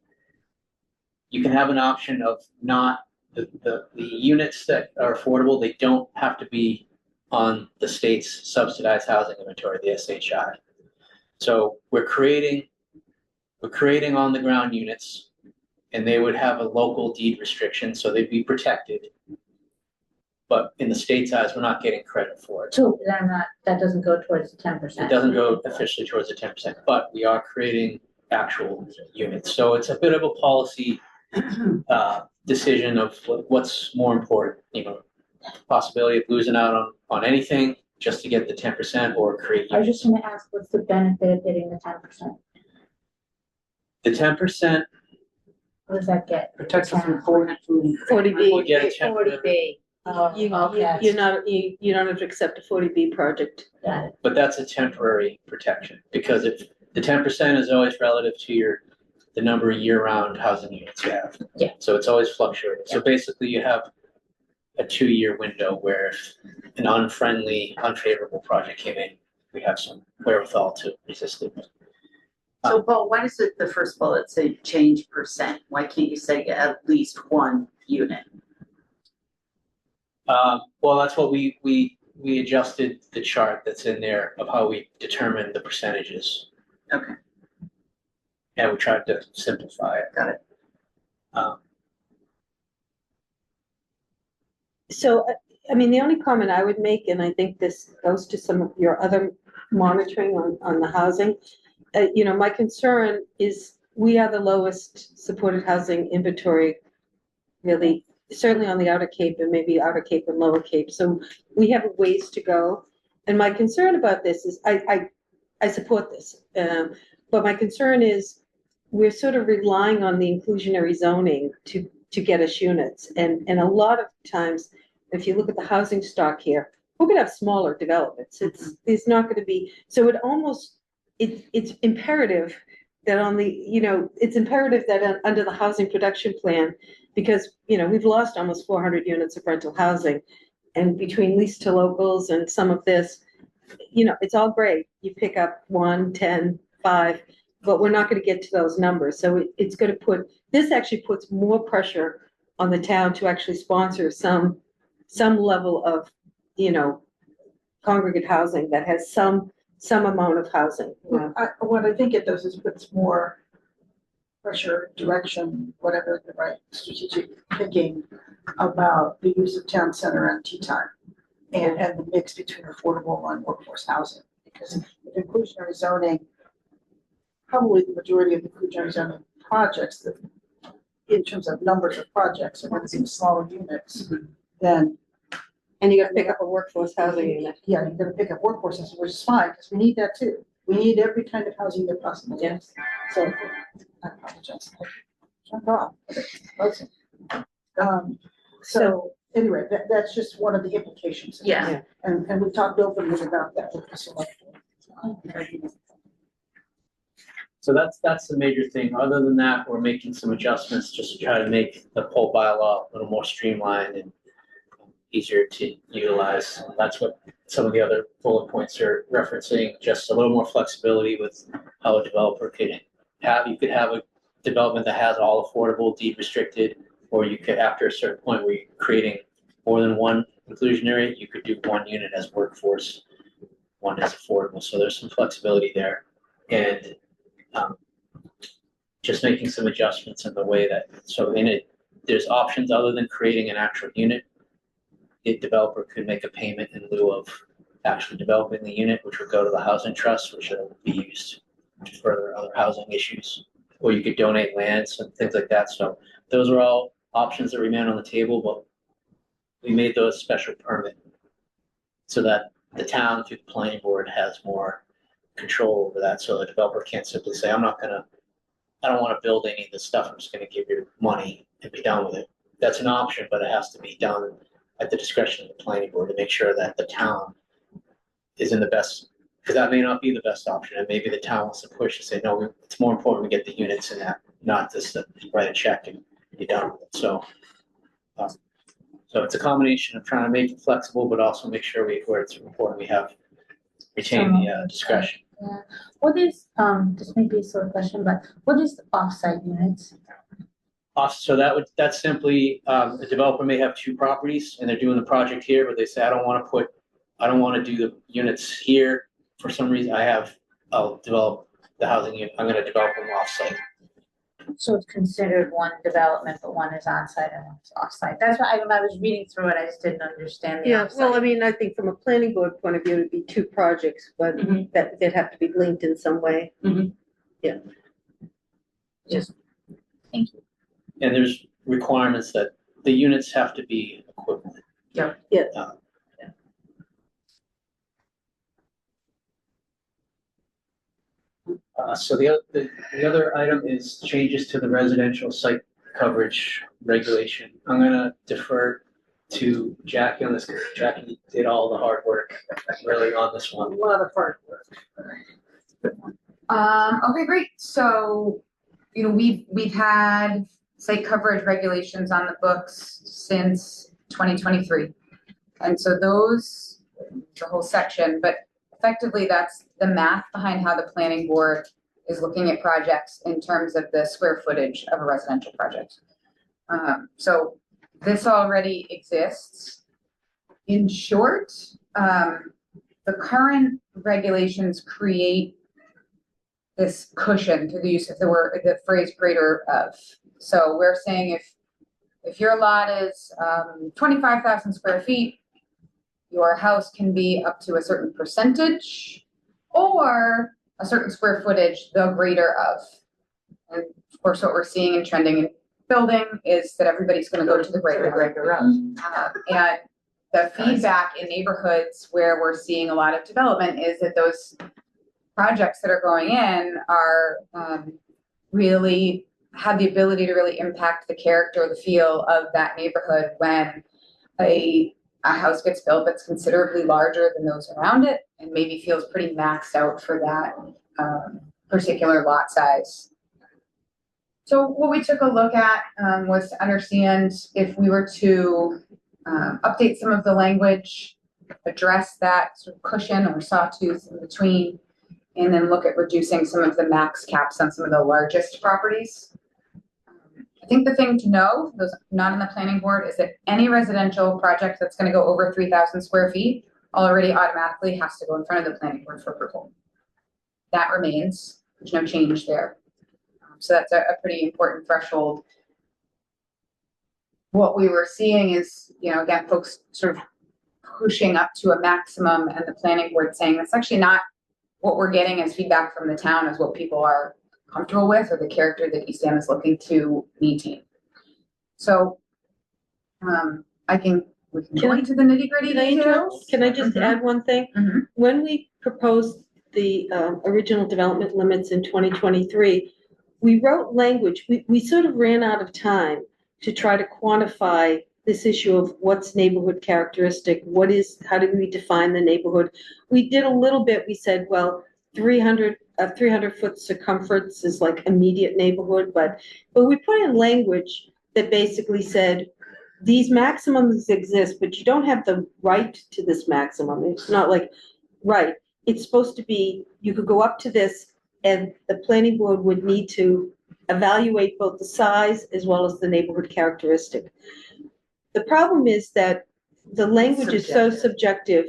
you can have an option of not the units that are affordable, they don't have to be on the state's subsidized housing inventory, the SHI. So we're creating on the ground units, and they would have a local deed restriction, so they'd be protected. but in the state's eyes, we're not getting credit for it. So they're not, that doesn't go towards the 10%. It doesn't go officially towards the 10%, but we are creating actual units. So it's a bit of a policy decision of what's more important, possibility of losing out on anything just to get the 10% or create I was units. just gonna ask, what's the benefit of hitting the 10%? The 10%, What does that get? Protects us from 40. 40B. we get a 10%. 40B. Oh, okay. You don't have to accept a 40B project. Got it. But that's a temporary protection, because if the 10% is always relative to the number of year-round housing units you have. Yeah. So it's always fluctuating. So basically you have a 2-year window where if an unfavorable project came in, we have some wherewithal to resist it. So Paul, why does the first bullet say change percent? Why can't you say at least one unit? Well, that's what we adjusted the chart that's in there of how we determine the percentages. Okay. And we tried to simplify it. Got it. So, I mean, the only comment I would make, and I think this goes to some of your other monitoring on the housing, my concern is we are the lowest supported housing inventory, really, certainly on the Outer Cape and maybe Outer Cape and Lower Cape. So we have a ways to go. And my concern about this is I support this. But my concern is we're sort of relying on the inclusionary zoning to get us units. And a lot of times, if you look at the housing stock here, we're gonna have smaller developments. It's not gonna be, so it's imperative that it's imperative that under the housing production plan, because, we've lost almost 400 units of rental housing. And between lease to locals and some of this, it's all great. You pick up 1, 10, 5, but we're not going to get to those numbers. So it's going to this actually puts more pressure on the town to actually sponsor some level of, congregate housing that has some amount of housing. What I think it does is puts more pressure, direction, whatever the right strategic thinking about the use of town center and tea time and the mix between affordable and workforce housing. Because with inclusionary zoning, probably the majority of the inclusionary zoning projects that in terms of numbers of projects are going to be smaller units than. And you got to pick up a workforce housing unit. Yeah, you're going to pick up workforce housing, which is fine because we need that too. We need every kind of housing that possible is. So I apologize. Jump off. So anyway, that's just one of the implications. Yeah. And we talked openly about that with the select board. So that's the major thing. Other than that, we're making some adjustments just to try to make the whole bylaw a little more streamlined and easier to utilize. That's what some of the other bullet points are referencing, just a little more flexibility with how a developer could have. You could have a development that has all affordable, deed restricted, or you could, after a certain point where you're creating more than one inclusionary, you could do one unit as workforce, one as affordable. So there's some flexibility there. And just making some adjustments in the way that, so in it, there's options other than creating an actual unit. The developer could make a payment in lieu of actually developing the unit, which would go to the housing trust, which will be used to further other housing issues. Or you could donate lands and things like that. So those are all options that remain on the table, but we made those special permit so that the town through the planning board has more control over that. So the developer can't simply say, I don't want to build any of this stuff. I'm just going to give you money and be done with it. That's an option, but it has to be done at the discretion of the planning board to make sure that the town is in the best, because that may not be the best option. And maybe the town wants to push and say, no, it's more important we get the units in that, not just to write a check and be done with it. So it's a combination of trying to make it flexible, but also make sure where it's important, we retain the discretion. Yeah. What is, this may be a sort of question, but what is the offsite units? So that's simply, a developer may have 2 properties and they're doing the project here, but they say, I don't want to do the units here. For some reason, I'll develop the housing unit. I'm going to develop them offsite. So it's considered one development, but one is on-site and one's off-site. That's why when I was reading through it, I just didn't understand the Yeah, well, I off-site. mean, I think from a planning board point of view, it'd be two projects, but Mhm. that they'd have to be linked in some way. Just, thank you. And there's requirements that the units have to be equivalent. Yeah. Yeah. So the other item is changes to the residential site coverage regulation. I'm gonna defer to Jackie on this, because Jackie did all the hard work really on this A one. lot of hard work. Okay, great. So, we've had site coverage regulations on the books since 2023. And so those, the whole section, but effectively that's the math behind how the planning board is looking at projects in terms of the square footage of a residential project. So this already exists. In short, the current regulations create this cushion to the use of the phrase greater of. So we're saying if your lot is 25,000 square feet, your house can be up to a certain percentage or a certain square footage, the greater of. And of course, what we're seeing and trending in building is that everybody's going to go to the greater of. And the feedback in neighborhoods where we're seeing a lot of development is that those projects that are going in are really have the ability to really impact the character, the feel of that neighborhood when a house gets built that's considerably larger than those around it and maybe feels pretty maxed out for that particular lot size. So what we took a look at was to understand if we were to update some of the language, address that sort of cushion or sawtooth in between, and then look at reducing some of the max caps on some of the largest properties. I think the thing to know, those not on the planning board, is that any residential project that's going to go over 3,000 square feet already automatically has to go in front of the planning board for approval. That remains. There's no change there. So that's a pretty important threshold. What we were seeing is, again, folks sort of pushing up to a maximum and the planning board saying that's actually not what we're getting as feedback from the town is what people are comfortable with or the character that Eastham is looking to maintain. So we can go into the nitty gritty details. Can I just add one thing? Mhm. When we proposed the original development limits in 2023, we wrote language, we sort of ran out of time to try to quantify this issue of what's neighborhood characteristic, how do we define the neighborhood? We did a little bit, we said, well, 300-foot circumference is like immediate neighborhood, but we put in language that basically said, these maximums exist, but you don't have the right to this maximum. It's not like, right, it's supposed to be, you could go up to this and the planning board would need to evaluate both the size as well as the neighborhood characteristic. The problem is that the language is so subjective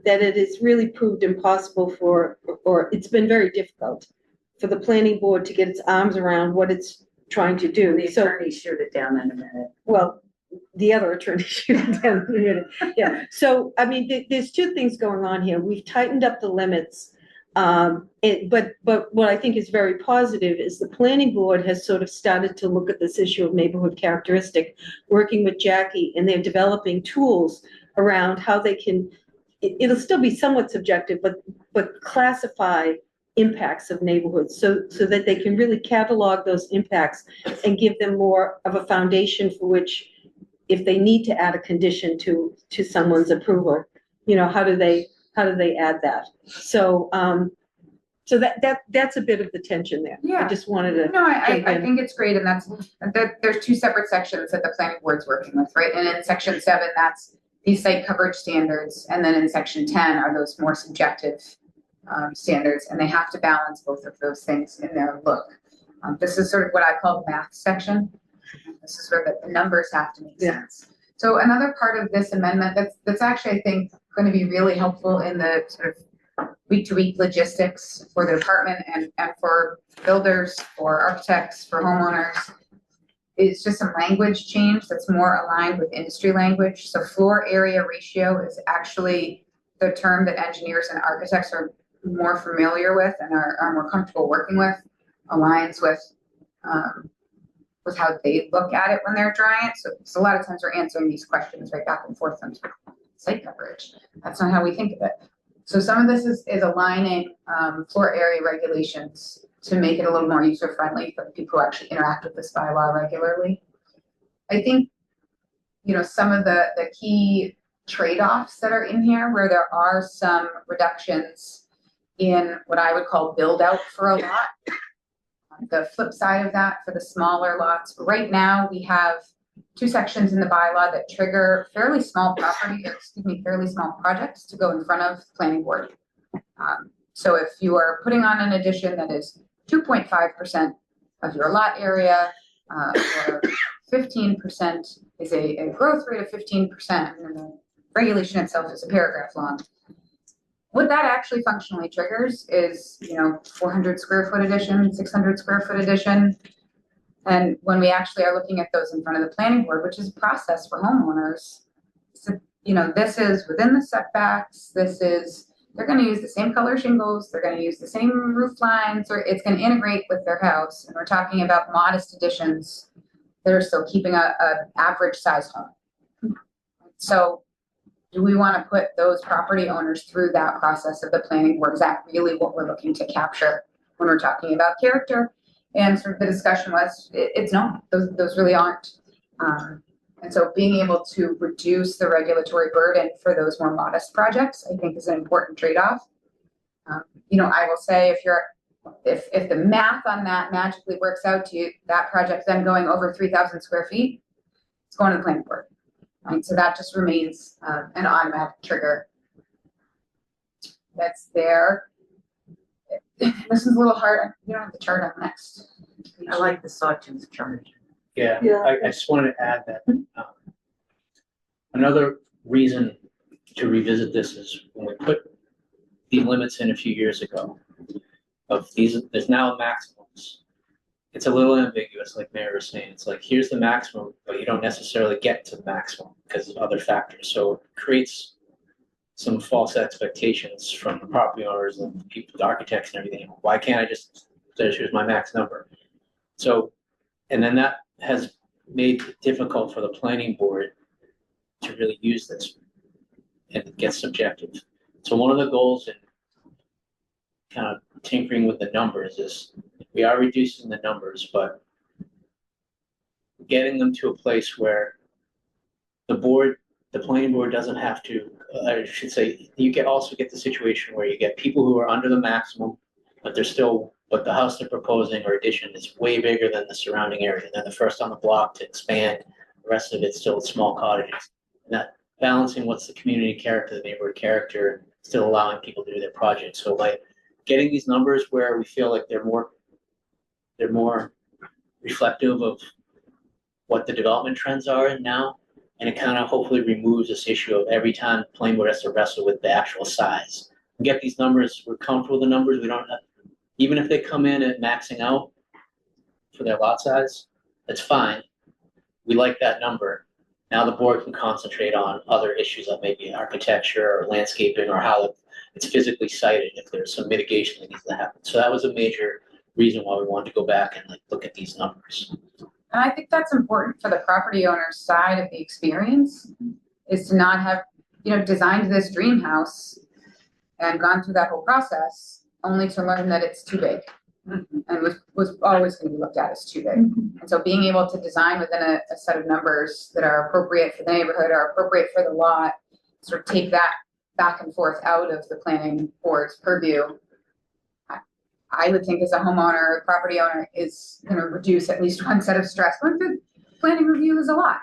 that it is really proved impossible or it's been very difficult for the planning board to get its arms around what it's trying to do. The attorney shoot it down in a minute. Well, the other attorney shoot it down in a minute. Yeah. So, I mean, there's two things going on here. We've tightened up the limits. But what I think is very positive is the planning board has sort of started to look at this issue of neighborhood characteristic, working with Jackie, and they're developing tools around how they can, it'll still be somewhat subjective, but classify impacts of neighborhoods so that they can really catalog those impacts and give them more of a foundation for which, if they need to add a condition to someone's approval, how do they add that? So that's a bit of the tension there. Yeah. I just wanted to. No, I jump in. think it's great, and there's two separate sections that the planning board's working with, right? And in section 7, that's these site coverage standards, and then in section 10 are those more subjective standards, and they have to balance both of those things in their look. This is sort of what I call the math section. This is where the numbers have to make sense. So another part of this amendment that's actually, I think, going to be really helpful in the sort of week-to-week logistics for the department and for builders, for architects, for homeowners. It's just some language change that's more aligned with industry language. So floor area ratio is actually the term that engineers and architects are more familiar with and are more comfortable working with, aligns with how they look at it when they're drawing it. So a lot of times we're answering these questions right back and forth on site coverage. That's not how we think of it. So some of this is aligning floor area regulations to make it a little more user-friendly for the people who actually interact with this bylaw regularly. I think, you know, some of the key trade-offs that are in here where there are some reductions in what I would call build out for a lot. The flip side of that for the smaller lots, right now we have 2 sections in the bylaw that trigger fairly small fairly small projects to go in front of the planning board. So if you are putting on an addition that is 2.5% of your lot area, or 15% is a growth rate of 15%, and the regulation itself is a paragraph long. What that actually functionally triggers is, you know, 400 square foot addition, 600 square foot addition. And when we actually are looking at those in front of the planning board, which is a process for homeowners, so, you know, this is within the setbacks, they're going to use the same color shingles, they're going to use the same roof lines, or it's going to integrate with their house. And we're talking about modest additions that are still keeping a average size home. So do we want to put those property owners through that process of the planning board? Is that really what we're looking to capture when we're talking about character? And sort of the discussion was, it's not, those really aren't. And so being able to reduce the regulatory burden for those more modest projects, I think is an important trade-off. You know, I will say if the math on that magically works out to you, that project then going over 3,000 square feet, it's going to the planning board. Right, so that just remains an automatic trigger. That's there. This is a little hard. You don't have the chart up next. I like the sawtooth chart. Yeah, Yeah. I just wanted to add that another reason to revisit this is when we put the limits in a few years ago of these, there's now maximums. It's a little ambiguous, like Mary was saying. It's like, here's the maximum, but you don't necessarily get to the maximum because of other factors. So it creates some false expectations from the property owners and the people, the architects and everything. Why can't I just say, here's my max number? So, and then that has made it difficult for the planning board to really use this, and it gets subjective. So one of the goals in kind of tinkering with the numbers is we are reducing the numbers, but getting them to a place where the planning board doesn't have to, I should say, you can also get the situation where you get people who are under the maximum, but the house they're proposing or addition is way bigger than the surrounding area. And they're the first on the block to expand. The rest of it's still small cottages. And that balancing what's the community character, the neighborhood character, still allowing people to do their projects. So by getting these numbers where we feel like they're more reflective of what the development trends are now, and it kind of hopefully removes this issue of every time the planning board has to wrestle with the actual size. We get these numbers, we're comfortable with the numbers, we don't have, even if they come in at maxing out for their lot size, that's fine. We like that number. Now the board can concentrate on other issues that may be architecture or landscaping or how it's physically sited if there's some mitigation that needs to happen. So that was a major reason why we wanted to go back and look at these numbers. And I think that's important for the property owner's side of the experience, is to not have, you know, designed this dream house and gone through that whole process only to learn that it's too big and was always going to be looked at as too big. And so being able to design within a set of numbers that are appropriate for the neighborhood, are appropriate for the lot, sort of take that back and forth out of the planning board's purview, I would think as a homeowner or property owner is going to reduce at least one set of stress. Going through planning review is a lot,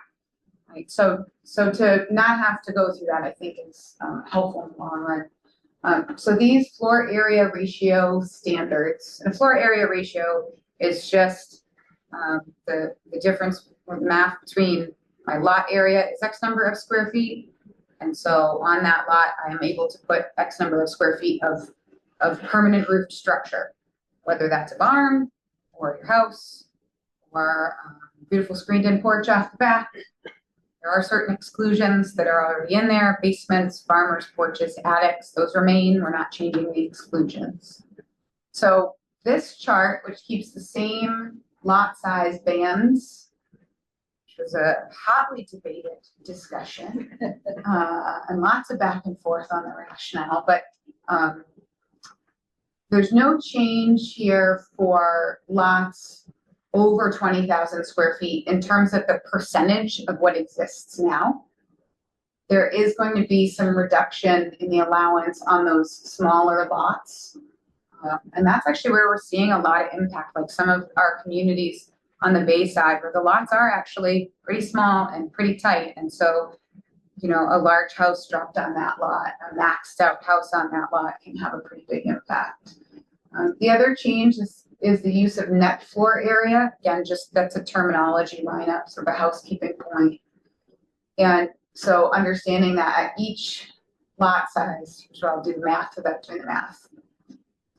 right? So to not have to go through that, I think is helpful in the long run. So these floor area ratio standards, and a floor area ratio is just the difference with math between my lot area is X number of square feet. And so on that lot, I am able to put X number of square feet of of permanent roofed structure, whether that's a barn or your house or beautiful screened-in porch off the back. There are certain exclusions that are already in there, basements, farmers' porches, attics, those remain. We're not changing the exclusions. So this chart, which keeps the same lot size bands, which was a hotly debated discussion, and lots of back and forth on the rationale, but there's no change here for lots over 20,000 square feet in terms of the percentage of what exists now. There is going to be some reduction in the allowance on those smaller lots. And that's actually where we're seeing a lot of impact, like some of our communities on the bay side where the lots are actually pretty small and pretty tight. And so, you know, a large house dropped on that lot, a maxed out house on that lot can have a pretty big impact. The other change is the use of net floor area. Again, just that's a terminology lineup, sort of a housekeeping point. And so understanding that at each lot size, so I'll do the math without doing the math.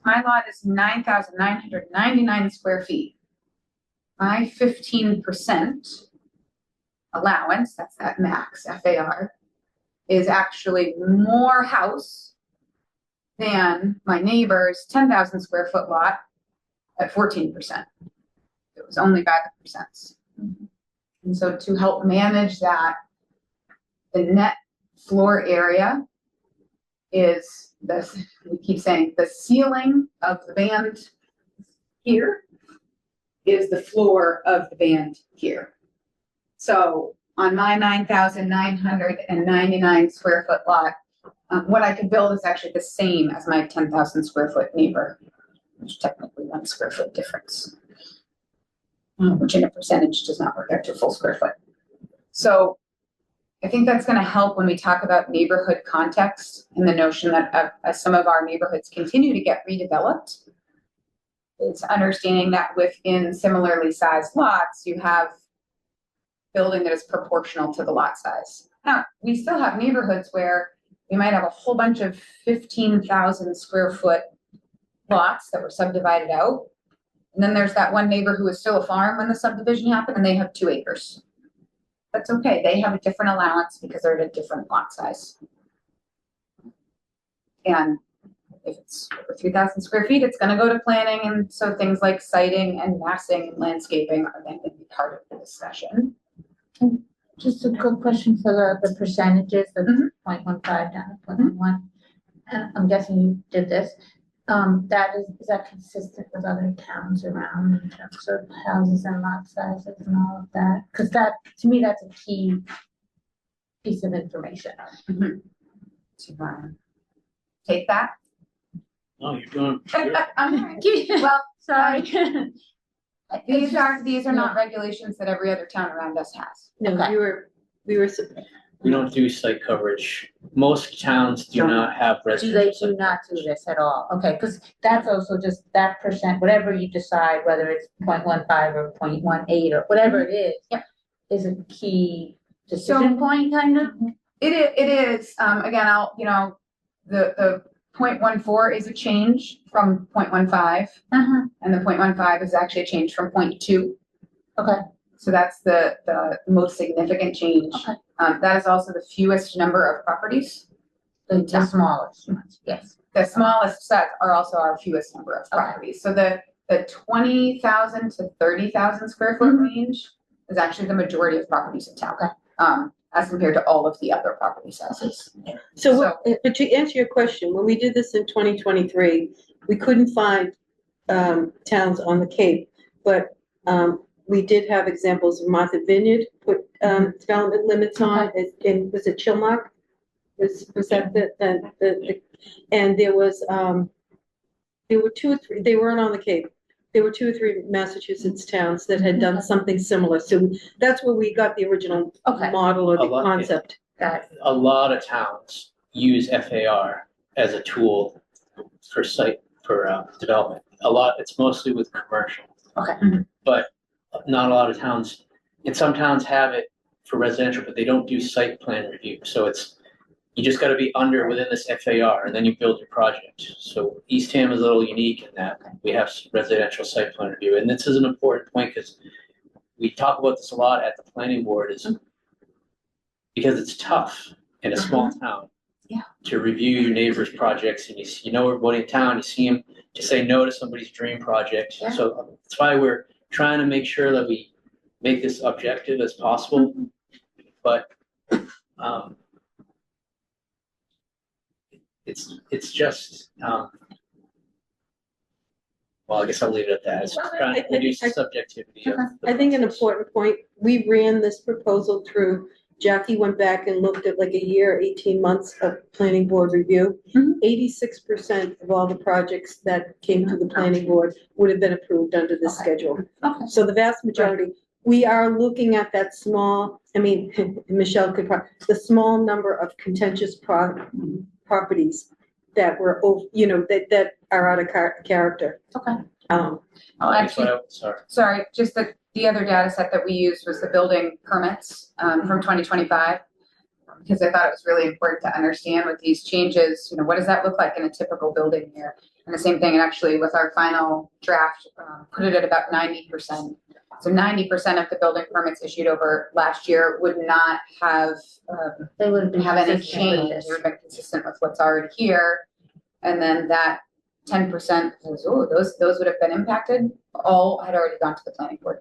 My lot is 9,999 square feet. My 15% allowance, that's that max FAR, is actually more house than my neighbor's 10,000 square foot lot at 14%. It was only by the percents. And so to help manage that, the net floor area is this, we keep saying the ceiling of the band here is the floor of the band here. So on my 9,999 square foot lot, what I could build is actually the same as my 10,000 square foot neighbor, which is technically 1 square foot difference, which in a percentage does not work out to a full square foot. So I think that's going to help when we talk about neighborhood context and the notion that as some of our neighborhoods continue to get redeveloped, it's understanding that within similarly sized lots, you have building that is proportional to the lot size. Now, we still have neighborhoods where we might have a whole bunch of 15,000 square foot lots that were subdivided out. And then there's that one neighbor who was still a farm when the subdivision happened and they have 2 acres. That's okay. They have a different allowance because they're at a different lot size. And if it's over 3,000 square feet, it's going to go to planning. And so things like siting and massing and landscaping are then going to be part of the discussion. Just a quick question for the percentages, the 0.15 down to 0.11. And I'm guessing you did this. Is that consistent with other towns around in terms of houses and lot sizes and all of that? Because that, to me, that's a key piece of information. To take that. No, you're doing. Well, Sorry. these are not regulations that every other town around us has. No, Okay. we were, We don't do site coverage. Most towns do not have Do residential. they site do not do this at all? Okay, because that's also just that percent, whatever you decide, whether it's 0.15 or 0.18 or whatever it is. Yep. Is a key decision point, kind of. It is, again, the 0.14 is a change from 0.15, and the 0.15 is actually a change from 0.2. Okay. So that's the most significant change. Okay. That is also the fewest number of properties. The smallest ones, yes. The smallest sets are also our fewest number of properties. So the 20,000 to 30,000 square foot range is actually the majority of properties in town. As compared to all of the other property sizes. but to answer your question, when we did this in 2023, we couldn't find towns on the Cape, but we did have examples of Martha Vineyard put development limits on, and was it Chilmark? Was that the and there were 2 or 3, they weren't on the Cape. There were 2 or 3 Massachusetts towns that had done something similar. So that's where we got the original model or the concept. A lot of towns use FAR as a tool for development. It's mostly with commercial. Okay. But not a lot of towns, and some towns have it for residential, but they don't do site plan review. So it's you just gotta be under within this FAR, and then you build your project. So Eastham is a little unique in that we have residential site plan review, and this is an important point, because we talk about this a lot at the planning board, is because it's tough in a small town. Yeah. To review your neighbor's projects, and you know everybody in town, you see them, to say no to somebody's dream project. Yeah. So that's why we're trying to make sure that we make this objective as possible. But it's just well, I guess I'll leave it at that. It's Well, trying to reduce the subjectivity of the I think an process. important point, we ran this proposal through, Jackie went back and looked at like a year, 18 months of planning board review. Mhm. 86% of all the projects that came to the planning board would have been approved under this Okay. schedule. Okay. So the vast majority, we are looking at that small, I mean, Michelle could, the small number of contentious properties that were, that are out of character. Okay. Oh, That's actually, what sorry. sorry, just the other data set that we used was the building permits from 2025. Because I thought it was really important to understand with these changes, what does that look like in a typical building year? And the same thing, and actually with our final draft, put it at about 90%. So 90% of the building permits issued over last year would not have They would have any consistent with change. this. They would have been consistent with what's already here. And then that 10%, those would have been impacted, all had already gone to the planning board.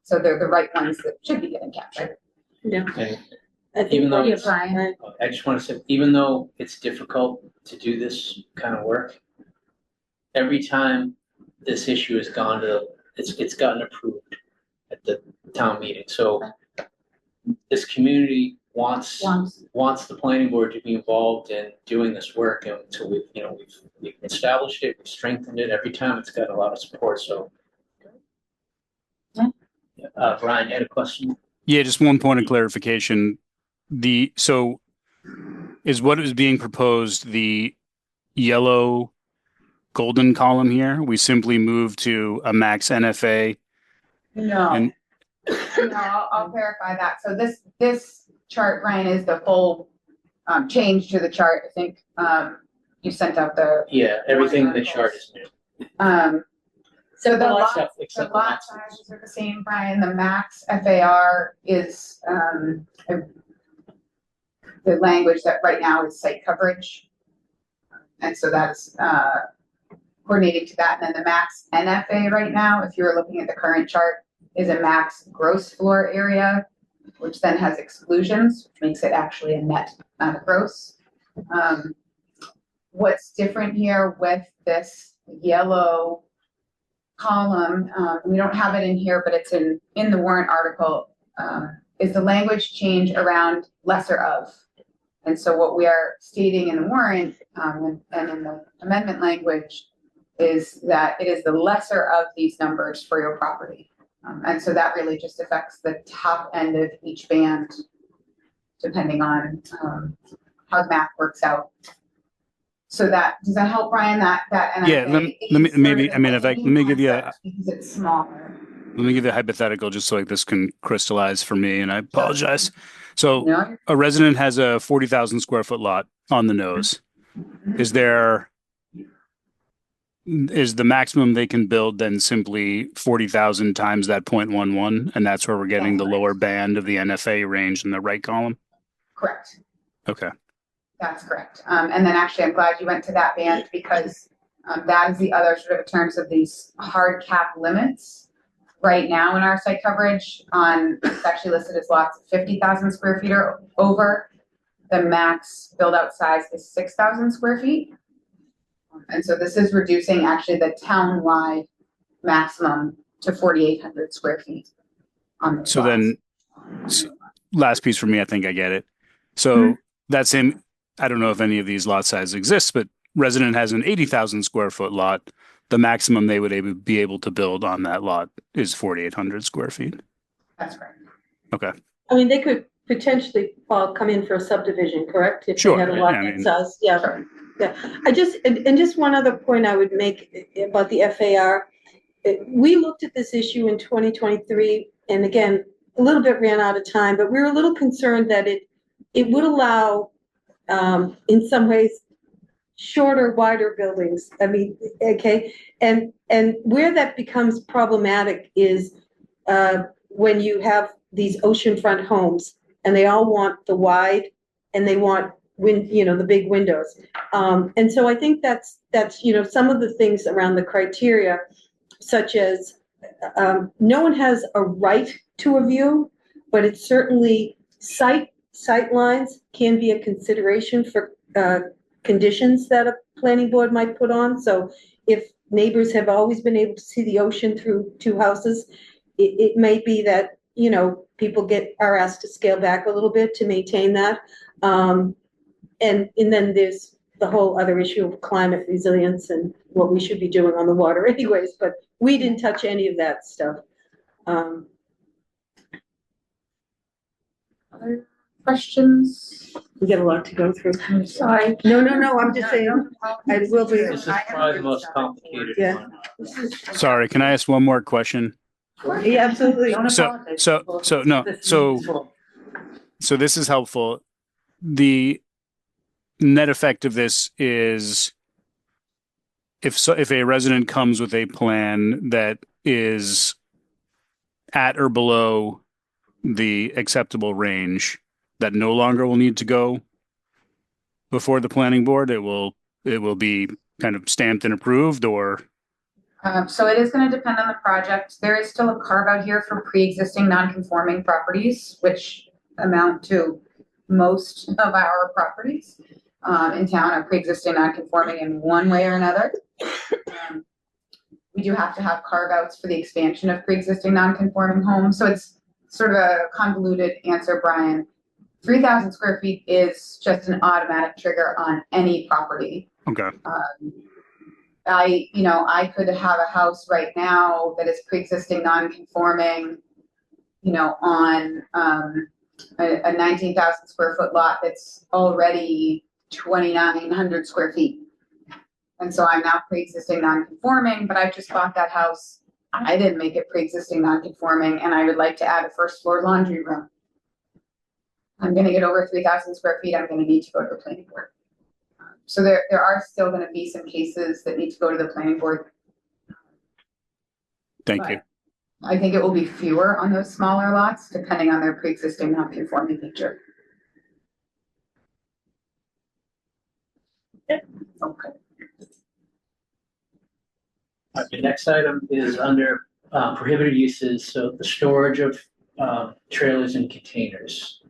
So they're the right ones that should be getting captured. And I think even though Yeah, it's, Brian. I just want to say, even though it's difficult to do this kind of work, every time this issue has gone to, it's gotten approved at the town meeting. So this community wants the planning board to be involved in doing this work, and so we've established it, we've strengthened it. Every time it's got a lot of support. So, Brian, you had a question? Yeah, just one point of clarification. So is what is being proposed the yellow golden column here? We simply move to a max NFA. No. And- No, I'll clarify that. So this chart, Ryan, is the full change to the chart. I think you sent out the Yeah, everything in the chart is new. so the lot Except the lot sizes are the same, Brian. The max FAR is the language that right now is site coverage. And so that's coordinating to that. And then the max NFA right now, if you were looking at the current chart, is a max gross floor area, which then has exclusions, which makes it actually a net, not a gross. What's different here with this yellow column, we don't have it in here, but it's in the warrant article, is the language change around lesser of. And so what we are stating in the warrant and in the amendment language is that it is the lesser of these numbers for your property. And so that really just affects the top end of each band, depending on how the math works out. So does that help, Brian? That NFA Yeah, let me maybe, I mean, if I, let me give you a, because it's smaller. let me give you a hypothetical just so like this can crystallize for me, and I apologize. So No? a resident has a 40,000 square foot lot on the nose. Is the maximum they can build then simply 40,000 times that 0.11, and that's where we're getting the lower band of the NFA range in the right column? Correct. Okay. That's correct. And then actually, I'm glad you went to that band because that is the other sort of in terms of these hard cap limits. Right now in our site coverage it's actually listed as lots of 50,000 square feet or over. The max build out size is 6,000 square feet. And so this is reducing actually the town-wide maximum to 4,800 square feet. So then, last piece for me, I think I get it. So that same, I don't know if any of these lot sizes exist, but resident has an 80,000 square foot lot. The maximum they would be able to build on that lot is 4,800 square feet. That's correct. Okay. I mean, they could potentially, Paul, come in for a subdivision, correct? If Sure, they had a lot I that mean- size, yeah. Sure. Yeah, and just one other point I would make about the FAR. We looked at this issue in 2023, and again, a little bit ran out of time, but we were a little concerned that it would allow in some ways, shorter, wider buildings. I mean, okay, and where that becomes problematic is when you have these oceanfront homes and they all want the wide and they want the big windows. And so I think that's some of the things around the criteria, such as no one has a right to a view, but it's certainly sight lines can be a consideration for conditions that a planning board might put on. So if neighbors have always been able to see the ocean through two houses, it may be that, people are asked to scale back a little bit to maintain that. And then there's the whole other issue of climate resilience and what we should be doing on the water anyways, but we didn't touch any of that stuff. Other questions? We got a lot to go through. I'm sorry. No, I'm just saying, I will be. This is probably the most complicated Yeah. one. Sorry, can I ask one more question? Yeah, absolutely. So this is helpful. The net effect of this is if a resident comes with a plan that is at or below the acceptable range, that no longer will need to go before the planning board, it will be kind of stamped and approved, or So it is going to depend on the project. There is still a carve out here for pre-existing non-conforming properties, which amount to most of our properties in town are pre-existing non-conforming in one way or another. We do have to have carve outs for the expansion of pre-existing non-conforming homes. So it's sort of a convoluted answer, Brian. 3,000 square feet is just an automatic trigger on any property. okay. I could have a house right now that is pre-existing non-conforming, on a 19,000 square foot lot that's already 2,900 square feet. And so I'm now pre-existing non-conforming, but I've just bought that house. I didn't make it pre-existing non-conforming, and I would like to add a first floor laundry room. I'm gonna get over 3,000 square feet, I'm gonna need to go to the planning board. So there are still gonna be some cases that need to go to the planning board. Thank you. I think it will be fewer on those smaller lots, depending on their pre-existing non-conforming nature. Okay. The next item is under prohibited uses, so the storage of trailers and containers.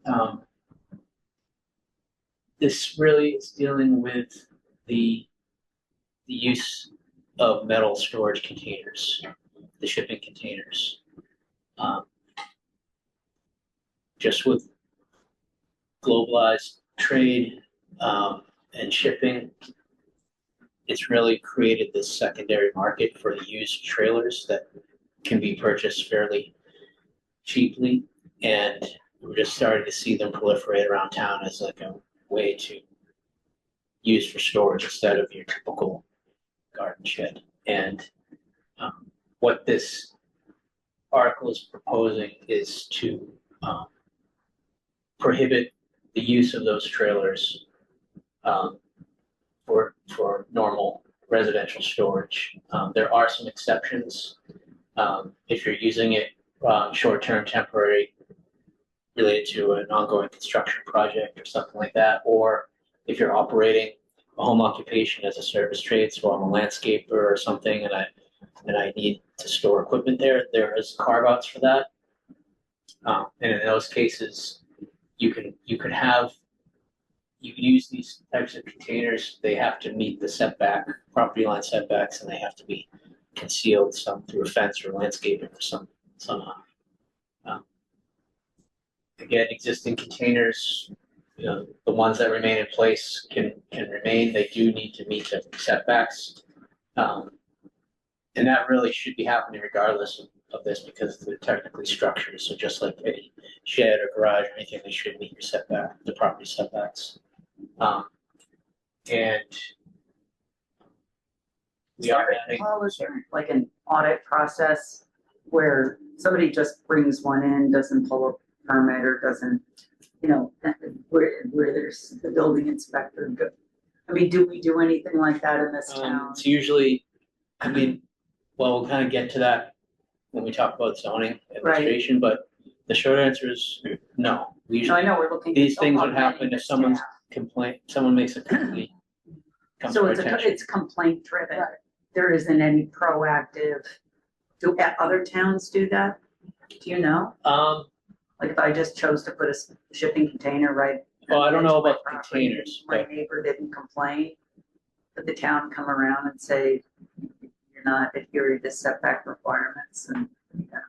This really is dealing with the use of metal storage containers, the shipping containers. Just with globalized trade and shipping, it's really created this secondary market for the used trailers that can be purchased fairly cheaply, and we're just starting to see them proliferate around town as like a way to use for storage instead of your typical garden shed. And what this article is proposing is to prohibit the use of those trailers for normal residential storage. There are some exceptions if you're using it short-term, temporary, related to an ongoing construction project or something like that, or if you're operating a home occupation as a service trade, so I'm a landscaper or something, and I need to store equipment there. There is carve-outs for that, and in those cases, you can use these types of containers. They have to meet the property line setbacks, and they have to be concealed some through a fence or landscaping or somehow. Again, existing containers, the ones that remain in place can remain. They do need to meet the setbacks. And that really should be happening regardless of this because they're technically structured. So just like any shed or garage or anything, they should meet the property setbacks. And we are adding. Paul, is there like an audit process where somebody just brings one in, doesn't pull a permit or doesn't you know, where there's the building inspector. I mean, do we do anything like that in this town? It's usually, I mean, well, we'll kind of get to that when we talk about zoning administration, but the short answer is no. We No, I usually, know we're looking. these at things would augmenting happen the if someone's staff. someone makes a complaint. Comes So to our it's attention. it's complaint driven. There isn't any proactive, do other towns do that? Do you know? Like if I just chose to put a shipping container right. Well, I don't know next to my about property, containers, My but neighbor didn't complain, but the town come around and say, you're not adhering to setback requirements and.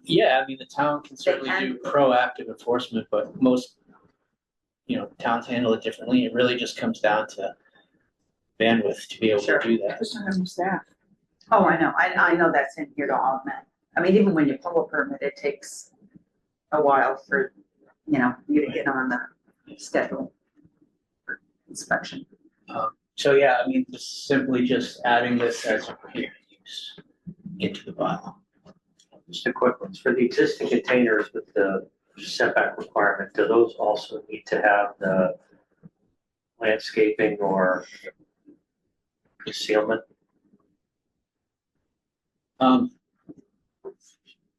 yeah, I mean, the town can certainly do proactive enforcement, but most, towns handle it differently. It really just comes down to bandwidth to be able Sure. to do that. Just don't have some staff. Oh, I know, I know that's in here to augment. I mean, even when you pull a permit, it takes a while for, you to get on the schedule for inspection. So yeah, I mean, simply just adding this as a prohibited use into the bylaw. Just a quick one, for the existing containers with the setback requirement, do those also need to have the landscaping or concealment?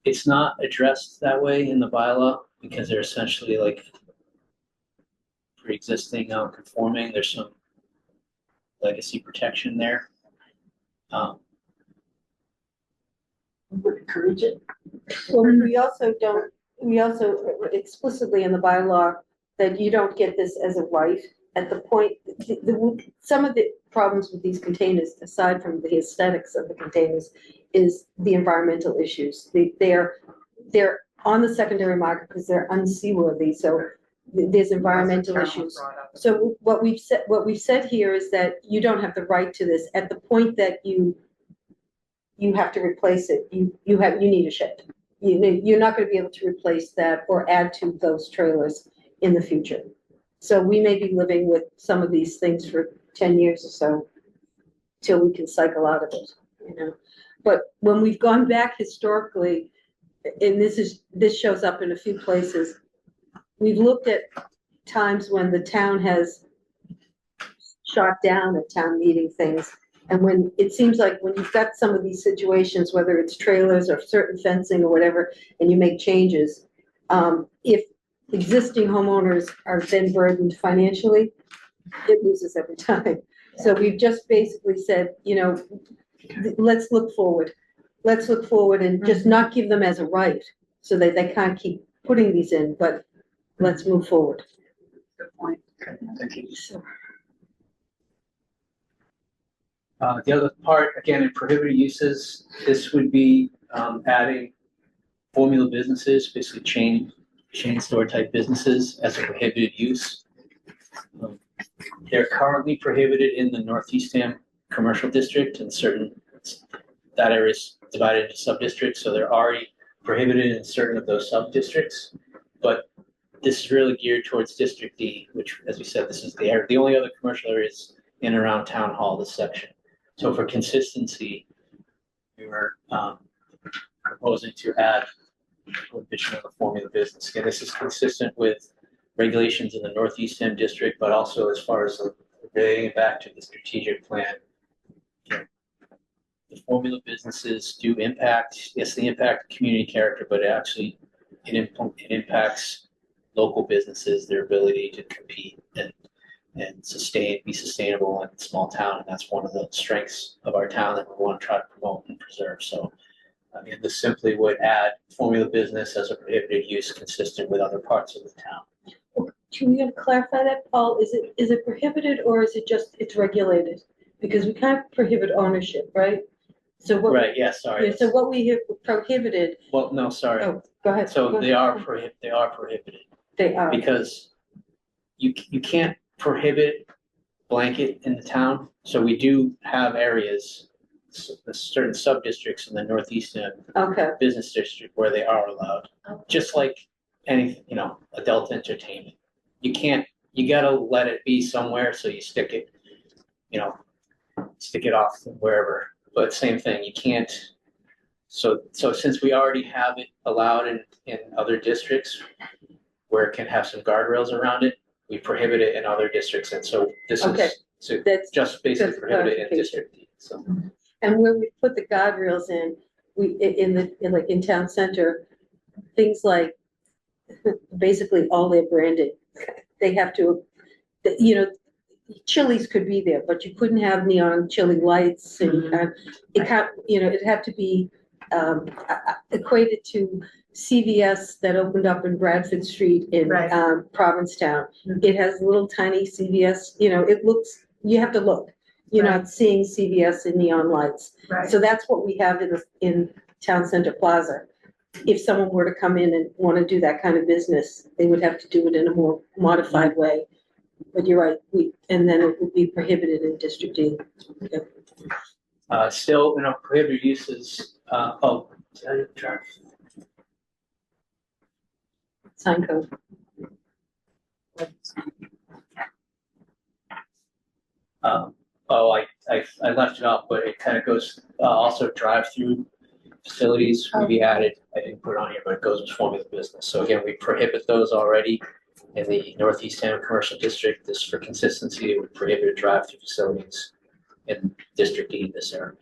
It's not addressed that way in the bylaw because they're essentially like pre-existing, non-conforming. There's some legacy protection there. Would encourage it. Well, we also explicitly in the bylaw that you don't get this as a right at the point, some of the problems with these containers, aside from the aesthetics of the containers, is the environmental issues. They're on the secondary market because they're unseaworthy, so there's environmental issues. So what we've said here is that you don't have the right to this at the point that you have to replace it. You need a shed. You're not going to be able to replace that or add to those trailers in the future. So we may be living with some of these things for 10 years or so till we can cycle out of it, But when we've gone back historically, and this shows up in a few places, we've looked at times when the town has shot down at town meeting things. And when it seems like when you've got some of these situations, whether it's trailers or certain fencing or whatever, and you make changes, if existing homeowners are then burdened financially, it loses every time. So we've just basically said, let's look forward. Let's look forward and just not give them as a right so that they can't keep putting these in, but let's move forward. Good point. Thank you. The other part, again, in prohibited uses, this would be adding formula businesses, basically chain store type businesses as a prohibited use. They're currently prohibited in the Eastham commercial district and that area is divided into sub-districts, so they're already prohibited in certain of those sub-districts. But this is really geared towards District D, which, as we said, this is the only other commercial areas in and around Town Hall, this section. So for consistency, we were proposing to add prohibition of the formula business. Again, this is consistent with regulations in the Eastham district, but also as far as relating it back to the strategic plan. The formula businesses do impact, yes, they impact community character, but actually it impacts local businesses, their ability to compete and be sustainable in a small town. And that's one of the strengths of our town that we want to try to promote and preserve. So this simply would add formula business as a prohibited use consistent with other parts of the town. Can you clarify that, Paul? Is it prohibited or is it just, it's regulated? Because we can't prohibit ownership, right? So what? Right, yeah, sorry. Yeah, so what we have prohibited. Well, no, sorry. Oh, go ahead. So they are prohibited. They are. Because you can't prohibit blanket in the town. So we do have areas, certain sub-districts in the Eastham business district where they are allowed. Just like any, adult entertainment. You gotta let it be somewhere, so you stick it off wherever. But same thing, you can't. So since we already have it allowed in other districts, where it can have some guardrails around it, we prohibit it in other districts, and so this Okay. is to That's, just basically that's prohibit it in clarification. District D, so. and when we put the guardrails in, in town center, things like basically all their branding, they have to, you know, Chili's could be there, but you couldn't have neon chili lights and, it can't, you know, it had to be, equated to CVS that opened up in Bradford Street in, Right. Provincetown. It has little tiny CVS, you know, it looks, you have to look, you're not seeing CVS in neon lights. Right. So that's what we have in Town Center Plaza. If someone were to come in and want to do that kind of business, they would have to do it in a more modified way. But you're right, and then it would be prohibited in District D. Still, prohibited uses, Sign code. I left it up, but it kind of goes, also drive-through facilities, we added, I didn't put it on here, but it goes with formula business. So again, we prohibit those already in the Northeast Hampton Commercial District. This for consistency, we prohibited drive-through facilities in District D in this area.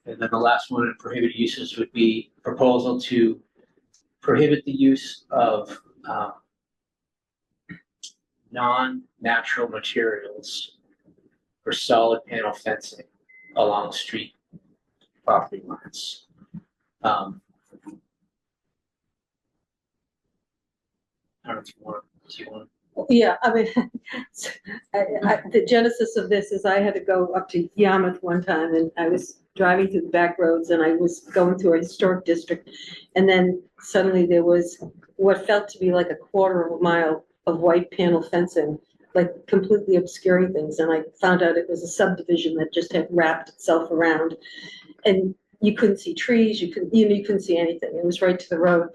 And then the last one in prohibited uses would be proposal to prohibit the use of non-natural materials for solid panel fencing along street property lines. I don't know if do you want? Yeah, I mean, the genesis of this is I had to go up to Yarmouth one time and I was driving through the back roads and I was going through a historic district. And then suddenly there was what felt to be like a quarter of a mile of white panel fencing, like completely obscuring things. And I found out it was a subdivision that just had wrapped itself around. And you couldn't see trees, you couldn't see anything. It was right to the road.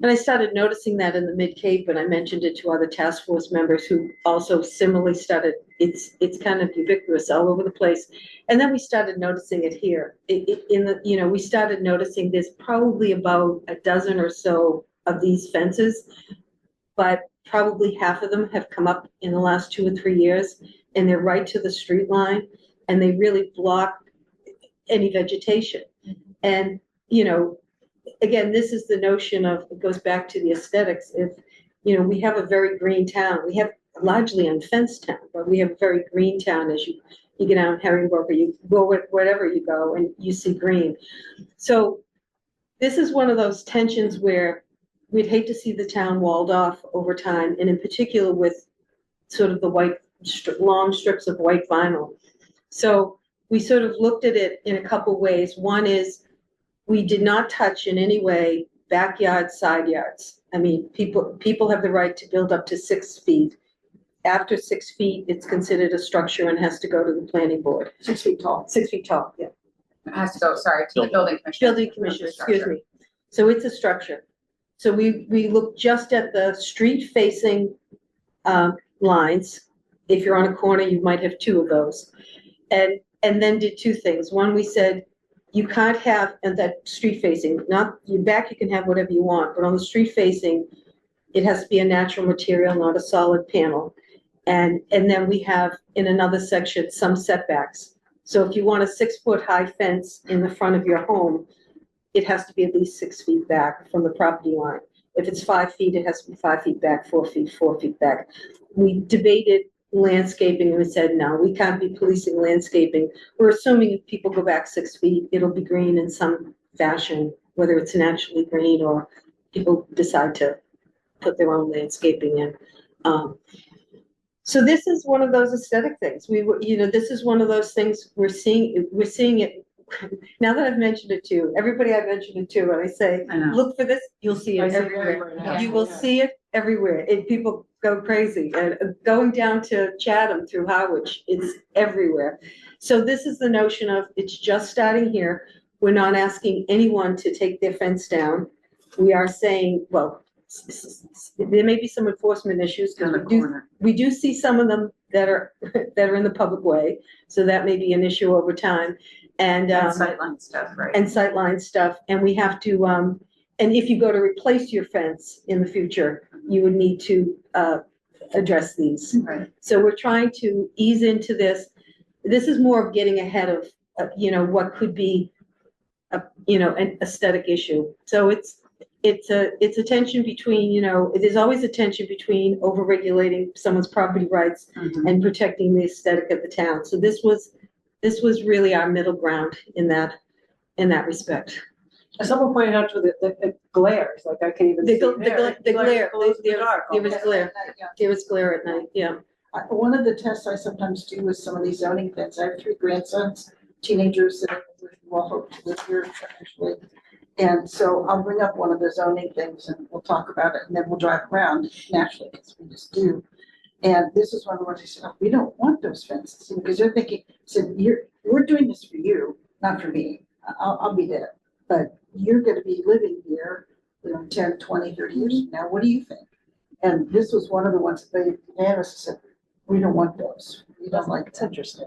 And I started noticing that in the Mid-Cape, and I mentioned it to other task force members who also similarly started, it's kind of ubiquitous all over the place. And then we started noticing it here. We started noticing there's probably about a dozen or so of these fences, but probably half of them have come up in the last 2 or 3 years, and they're right to the street line, and they really block any vegetation. And, again, this is the notion of, it goes back to the aesthetics. If, we have a very green town, we have largely unfenced town, but we have a very green town as you get out in Herringbrook or you go wherever you go and you see green. So this is one of those tensions where we'd hate to see the town walled off over time, and in particular with sort of the white, long strips of white vinyl. So we sort of looked at it in a couple ways. One is, we did not touch in any way backyard, side yards. I mean, people have the right to build up to 6 feet. After 6 feet, it's considered a structure and has to go to the planning board. 6 feet tall. 6 feet tall, yeah. It has to go, sorry, to the building commissioner. Building commission, excuse me. So it's a structure. So we looked just at the street facing lines. If you're on a corner, you might have 2 of those. And then did 2 things. One, we said, you can't have, and that street facing, not your back, you can have whatever you want, but on the street facing, it has to be a natural material, not a solid panel. And then we have in another section, some setbacks. So if you want a 6-foot high fence in the front of your home, it has to be at least 6 feet back from the property line. If it's 5 feet, it has to be 5 feet back, 4 feet back. We debated landscaping, and we said, no, we can't be policing landscaping. We're assuming if people go back 6 feet, it'll be green in some fashion, whether it's naturally green or people decide to put their own landscaping in. So this is one of those aesthetic things. This is one of those things we're seeing it. Now that I've mentioned it to everybody, I've mentioned it to, and I say, look for this, you'll see it everywhere. You will see it everywhere. People go crazy. And going down to Chatham through Harwich, it's everywhere. So this is the notion of, it's just starting here. We're not asking anyone to take their fence down. We are saying, well, there may be some enforcement issues because we do see some of them that are, that are in the public way. So that may be an issue over time. And sightline stuff, right? and sightline stuff. And we have to, and if you go to replace your fence in the future, you would need to, address these. Right. So we're trying to ease into this. This is more of getting ahead of, you know, what could be a, you know, an aesthetic issue. So it's a tension between, you know, there's always a tension between overregulating someone's property rights and protecting the aesthetic of the town. So this was really our middle ground in that respect. As someone pointed out to the glares, like I can even see there. The glare, Glows in the dark there was almost. glare, Yeah. there was glare at night, yeah. One of the tests I sometimes do with some of these zoning things, I have 3 grandsons, teenagers that will hope to live here eventually. And so I'll bring up one of the zoning things and we'll talk about it and then we'll drive around naturally, because we just do. And this is one of the ones I said, oh, we don't want those fences, because they're thinking, said, we're doing this for you, not for me. I'll be there, but you're gonna be living here, you know, 10, 20, 30 years from now. What do you think? And this was one of the ones that they unanimously said, we don't want those. We don't like. It's interesting.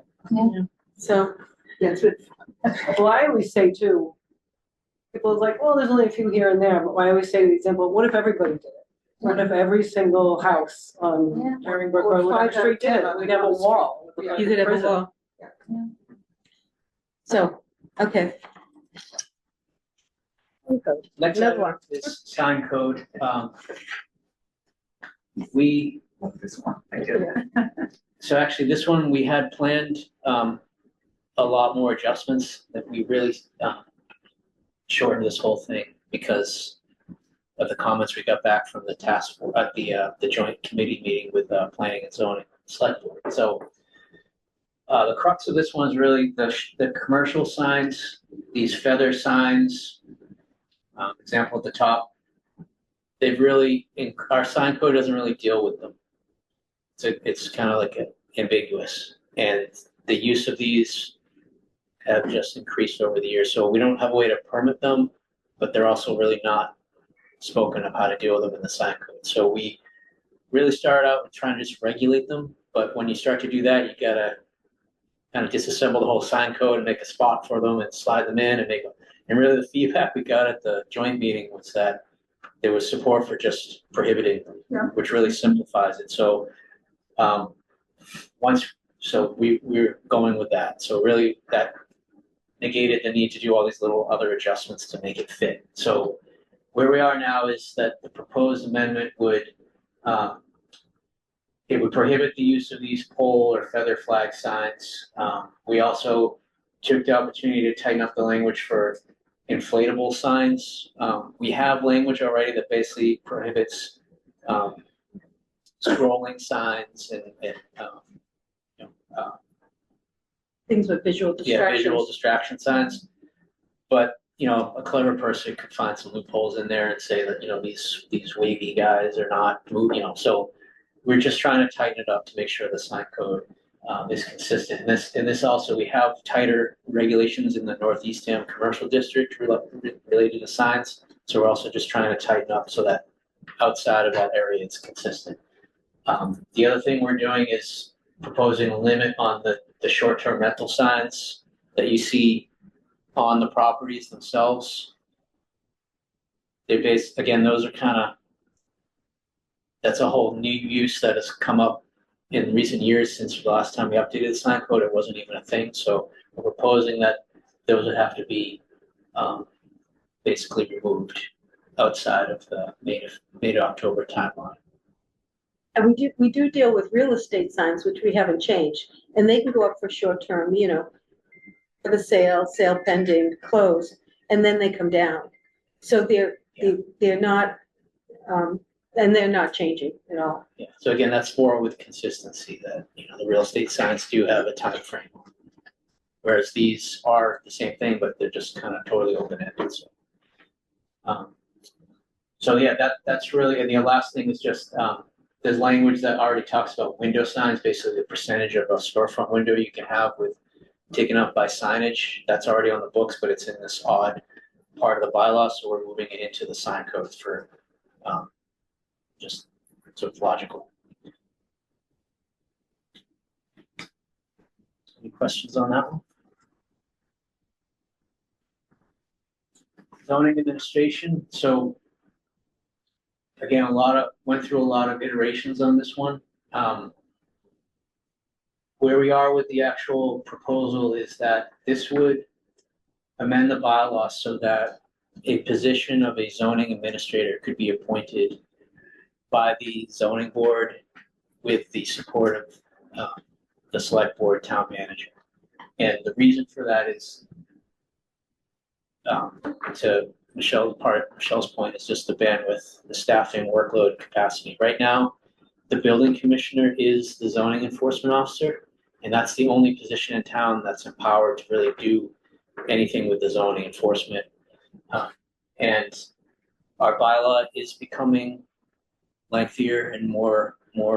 So, Yeah, it's good. Well, I always say too, people are like, well, there's only a few here and there, but I always say the example, what if everybody did it? What if every single house on Herringbrook Road, whatever street did it? We'd have a wall. with the you could have a prison. wall. So, okay. Next Another item one. is sign code. We, This one, I did. so actually this one, we had planned, a lot more adjustments that we really, shortened this whole thing because of the comments we got back from the task force at the joint committee meeting with, planning and zoning select board. So, the crux of this one is really the commercial signs, these feather signs, example at the top. They've really, our sign code doesn't really deal with them. It's kind of like ambiguous, and the use of these have just increased over the years. So we don't have a way to permit them, but they're also really not spoken of how to deal with them in the sign code. So we really started out with trying to just regulate them, but when you start to do that, you gotta kind of disassemble the whole sign code and make a spot for them and slide them in and make them. And really the feedback we got at the joint meeting was that there was support for just prohibiting them, which really simplifies it. So we're going with that. So really that negated the need to do all these little other adjustments to make it fit. So where we are now is that the proposed amendment would, it would prohibit the use of these pole or feather flag signs. We also took the opportunity to tighten up the language for inflatable signs. We have language already that basically prohibits scrolling signs and Things with visual visual distractions. distraction signs. But, a clever person could find some loopholes in there and say that, these wavy guys are not moving, so we're just trying to tighten it up to make sure the sign code is consistent. And this also, we have tighter regulations in the Northeast Eastham commercial district related to signs. So we're also just trying to tighten up so that outside of that area, it's consistent. The other thing we're doing is proposing a limit on the short-term rental signs that you see on the properties themselves. Again, those are that's a whole new use that has come up in recent years since the last time we updated the sign code. It wasn't even a thing. So we're proposing that those would have to be basically removed outside of the May to October timeline. And we do deal with real estate signs, which we haven't changed, and they can go up for short term, for the sale pending, close, and then they come down. So they're not, and they're not changing at all. Yeah. So again, that's more with consistency that, the real estate signs do have a time frame. Whereas these are the same thing, but they're just kind of totally open-ended. So yeah, that's really, and the last thing is just, there's language that already talks about window signs, basically the percentage of a storefront window you can have with taken up by signage. That's already on the books, but it's in this odd part of the bylaw, so we're moving it into the sign codes for just sort of logical. questions on that one? Zoning administration, so again, went through a lot of iterations on this one. Where we are with the actual proposal is that this would amend the bylaw so that a position of a zoning administrator could be appointed by the zoning board with the support of the select board town manager. And the reason for that is, to Michelle's point, is just the bandwidth, the staffing, workload, capacity. Right now, the building commissioner is the zoning enforcement officer, and that's the only position in town that's empowered to really do anything with the zoning enforcement. And our bylaw is becoming lengthier and more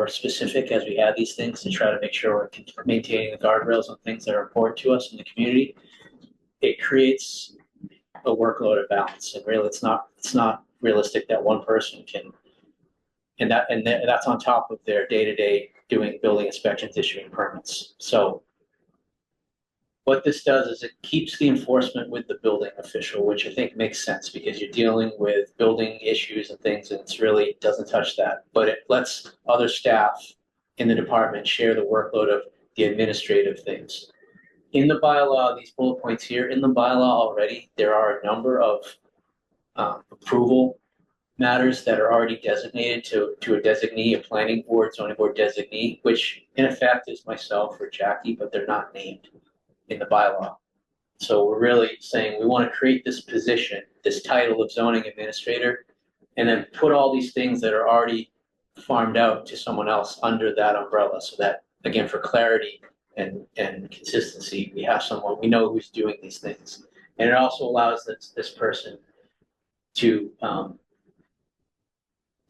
specific as we add these things to try to make sure we're maintaining the guardrails on things that are important to us in the community. It creates a workload of balance, and really it's not realistic that one person can, and that's on top of their day-to-day doing building inspections, issuing permits. So what this does is it keeps the enforcement with the building official, which I think makes sense because you're dealing with building issues and things, and it's really doesn't touch that. But it lets other staff in the department share the workload of the administrative things. In the bylaw, these bullet points here, in the bylaw already, there are a number of approval matters that are already designated to a designee, a planning board, zoning board designee, which in effect is myself or Jackie, but they're not named in the bylaw. So we're really saying we want to create this position, this title of zoning administrator, and then put all these things that are already farmed out to someone else under that umbrella, so that, again, for clarity and consistency, we have someone, we know who's doing these things. And it also allows this person to,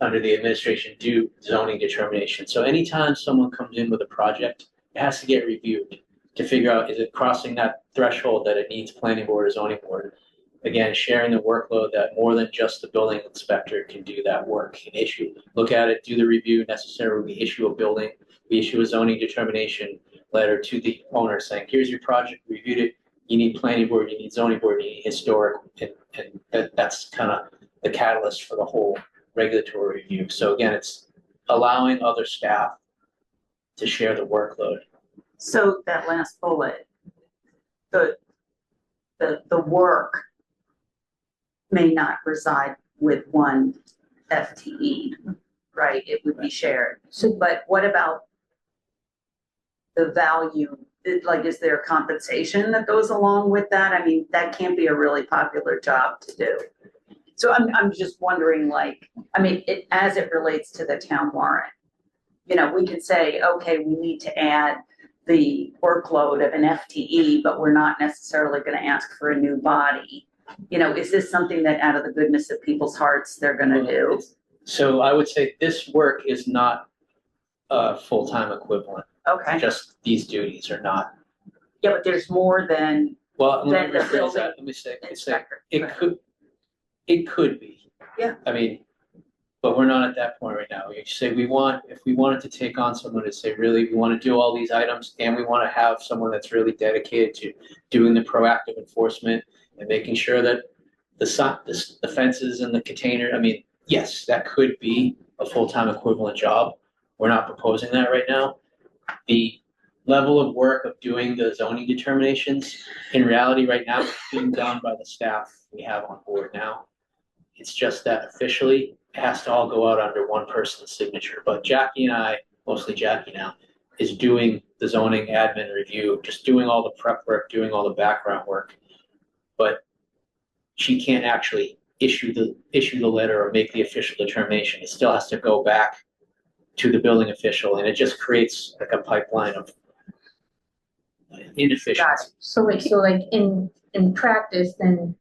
under the administration, do zoning determination. So anytime someone comes in with a project, it has to get reviewed to figure out, is it crossing that threshold that it needs planning board or zoning board? Again, sharing the workload that more than just the building inspector can do that work and issue. Look at it, do the review necessary. We issue a zoning determination letter to the owner saying, here's your project, reviewed it, you need planning board, you need zoning board, you need historic, and that's kind of the catalyst for the whole regulatory review. So again, it's allowing other staff to share the workload. So that last bullet, the work may not reside with one FTE, right? It would be shared. So, but what about the value? Like, is there compensation that goes along with that? I mean, that can't be a really popular job to do. So I'm just wondering, like, I mean, as it relates to the town warrant, we could say, okay, we need to add the workload of an FTE, but we're not necessarily going to ask for a new body. Is this something that out of the goodness of people's hearts they're going to do? So I would say this work is not a full-time equivalent. Okay. Just these duties are not. Yeah, but there's more than. Well, Then the let me say, inspector. it could be. Yeah. I mean, but we're not at that point right now. You say if we wanted to take on someone to say, really, we want to do all these items and we want to have someone that's really dedicated to doing the proactive enforcement and making sure that the fences and the container, I mean, yes, that could be a full-time equivalent job. We're not proposing that right now. The level of work of doing the zoning determinations, in reality right now, is being done by the staff we have on board now. It's just that officially it has to all go out under one person's signature. But Jackie and I, mostly Jackie now, is doing the zoning admin review, just doing all the prep work, doing all the background work. But she can't actually issue the letter or make the official determination. It still has to go back to the building official, and it just creates like a pipeline of inefficiency. So like in practice, then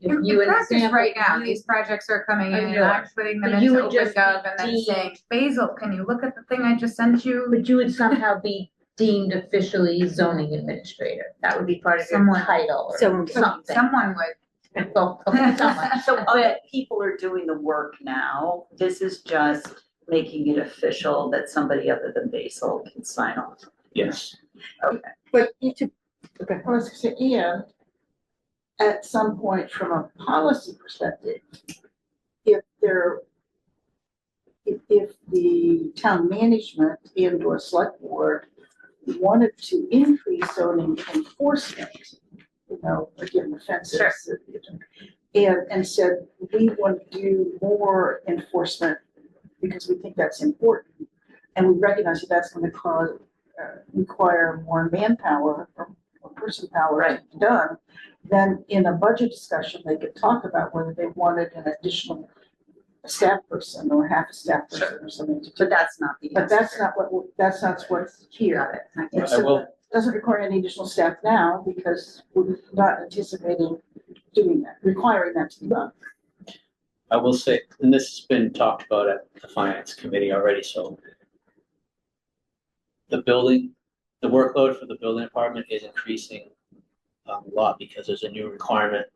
if In you practice right now, these projects are coming in and I'm putting them But you into would just OpenGov and then deem- saying, Basil, can you look at the thing I just sent you? But you would somehow be deemed officially zoning administrator. That would be part of your Someone- title or someone- something. Someone would. Well, okay, someone. So other people are doing the work now. This is just making it official that somebody other than Basil can sign off. Yes. Okay. But Okay. I was gonna say, and at some point, from a policy perspective, if the town management and or select board wanted to increase zoning enforcement, you know, again, the fences. And said, we want to do more enforcement because we think that's important. And we recognize that that's gonna cause, require more manpower or person power to be done. Then in a budget discussion, they could talk about whether they wanted an additional staff person or half a staff person or something to do. But that's not the. But that's not what's here. It I will- doesn't require any additional staff now because we're not anticipating doing that, requiring that to be done. I will say, and this has been talked about at the finance committee already, so the workload for the building department is increasing a lot because there's a new requirement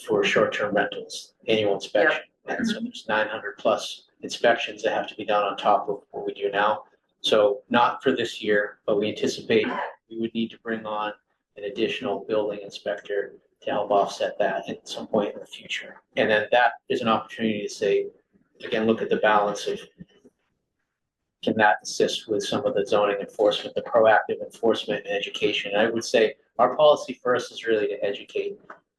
for short-term rentals, annual inspection. And so there's 900 plus inspections that have to be done on top of what we do now. So not for this year, but we anticipate we would need to bring on an additional building inspector to help offset that at some point in the future. And then that is an opportunity to say, again, look at the balance of, can that assist with some of the zoning enforcement, the proactive enforcement and education? And I would say our policy first is really to educate,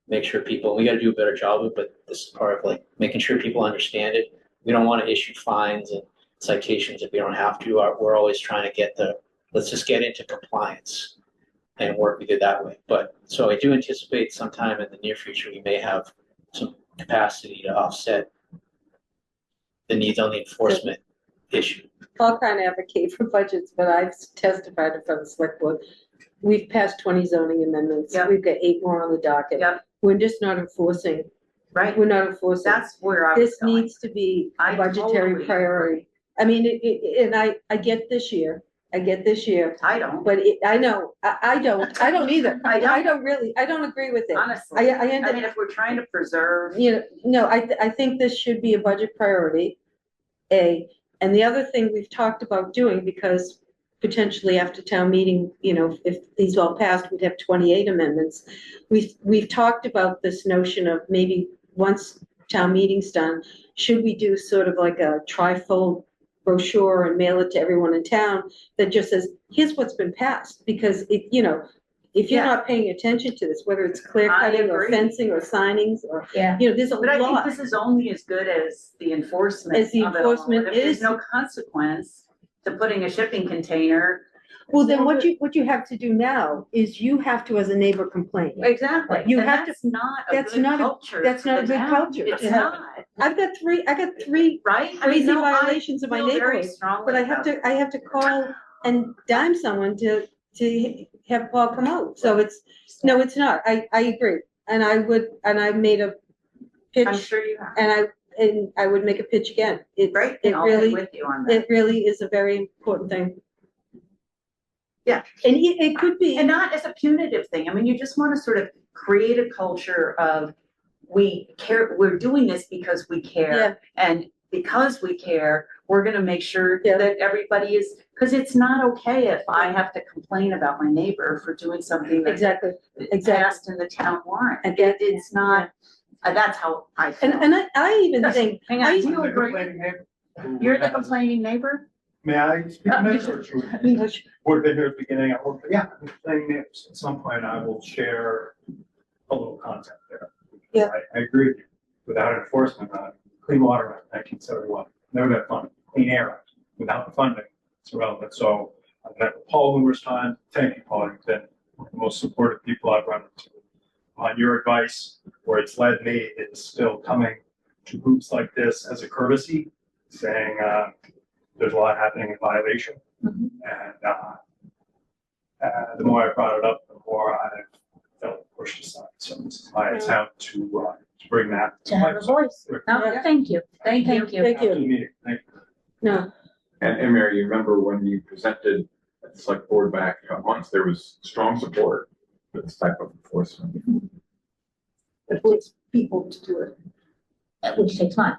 make sure people, we gotta do a better job of it, but this is part of like making sure people understand it. We don't want to issue fines and citations if we don't have to. We're always trying to get let's just get into compliance and work with it that way. But, so I do anticipate sometime in the near future, we may have some capacity to offset the needs on the enforcement issue. I'll kind of advocate for budgets, but I've testified in front of the select board. We've passed 20 zoning amendments. Yep. We've got 8 more on the docket. Yep. We're just not enforcing. Right, We're not enforcing. that's where I was This going. needs to be I a budgetary totally priority. I mean, and I get this year, I don't, but I know, I don't either. I don't. I don't agree with it. honestly. I end I up, mean, if we're trying to preserve, you know, no, I think this should be a budget priority, and the other thing we've talked about doing, because potentially after town meeting, you know, if these all passed, we'd have 28 amendments. We've talked about this notion of maybe once town meeting's done, should we do sort of like a trifold brochure and mail it to everyone in town that just says, here's what's been passed, because it, you know, if you're Yeah. not paying attention to this, whether it's clear I cutting or agree. fencing or signings or, Yeah. you know, there's a but I think lot. this is only as good as the enforcement As the of it all. enforcement And if there's is. no consequence to putting a shipping container. Well, then what you have to do now is you have to, as a neighbor, complain. Exactly. You And have to- that's not a that's good not a- culture. that's for not the a good town. culture It's to have- not, I got three right? I crazy mean, no, I violations in my feel very neighborhood, strongly but I about have to call and dime someone to have Paul come out. So it's not. I agree. And I made a pitch I'm sure you have. and I would make a pitch again. Right, It and I'll get really, with you on that. it really is a very important thing. Yeah. And it could be. And not as a punitive thing. I mean, you just want to sort of create a culture of we care, we're doing this because we care. Yeah. And because we care, we're gonna make sure Yeah. that everybody is, because it's not okay if I have to complain about my neighbor for doing something that's Exactly. passed in the town warrant. And that- It's not, that's how I feel. And I even think, Hang on, do you agree? You're the complaining neighbor? May I speak a minute or two? Board been here at the beginning, yeah, I'm saying that at some point I will share a little content there. Yeah. I agree with you. Without enforcement, Clean Water Act, 1971, never got funded. Clean Air Act, without the funding, it's irrelevant. So I've met with Paul numerous times. Thank you, Paul. You've been one of the most supportive people I've run into. On your advice, where it's led me, it's still coming to groups like this as a courtesy, saying, there's a lot happening in violation. Mhm. And the more I brought it up, the more I've felt pushed aside. So this is my attempt to bring that To have a voice. No, thank you. Thank you. thank after the you. meeting. Thank you. No, And Mary, you remember when you presented at the select board back once, there was strong support for this type of enforcement. It takes people to do it. Which takes money.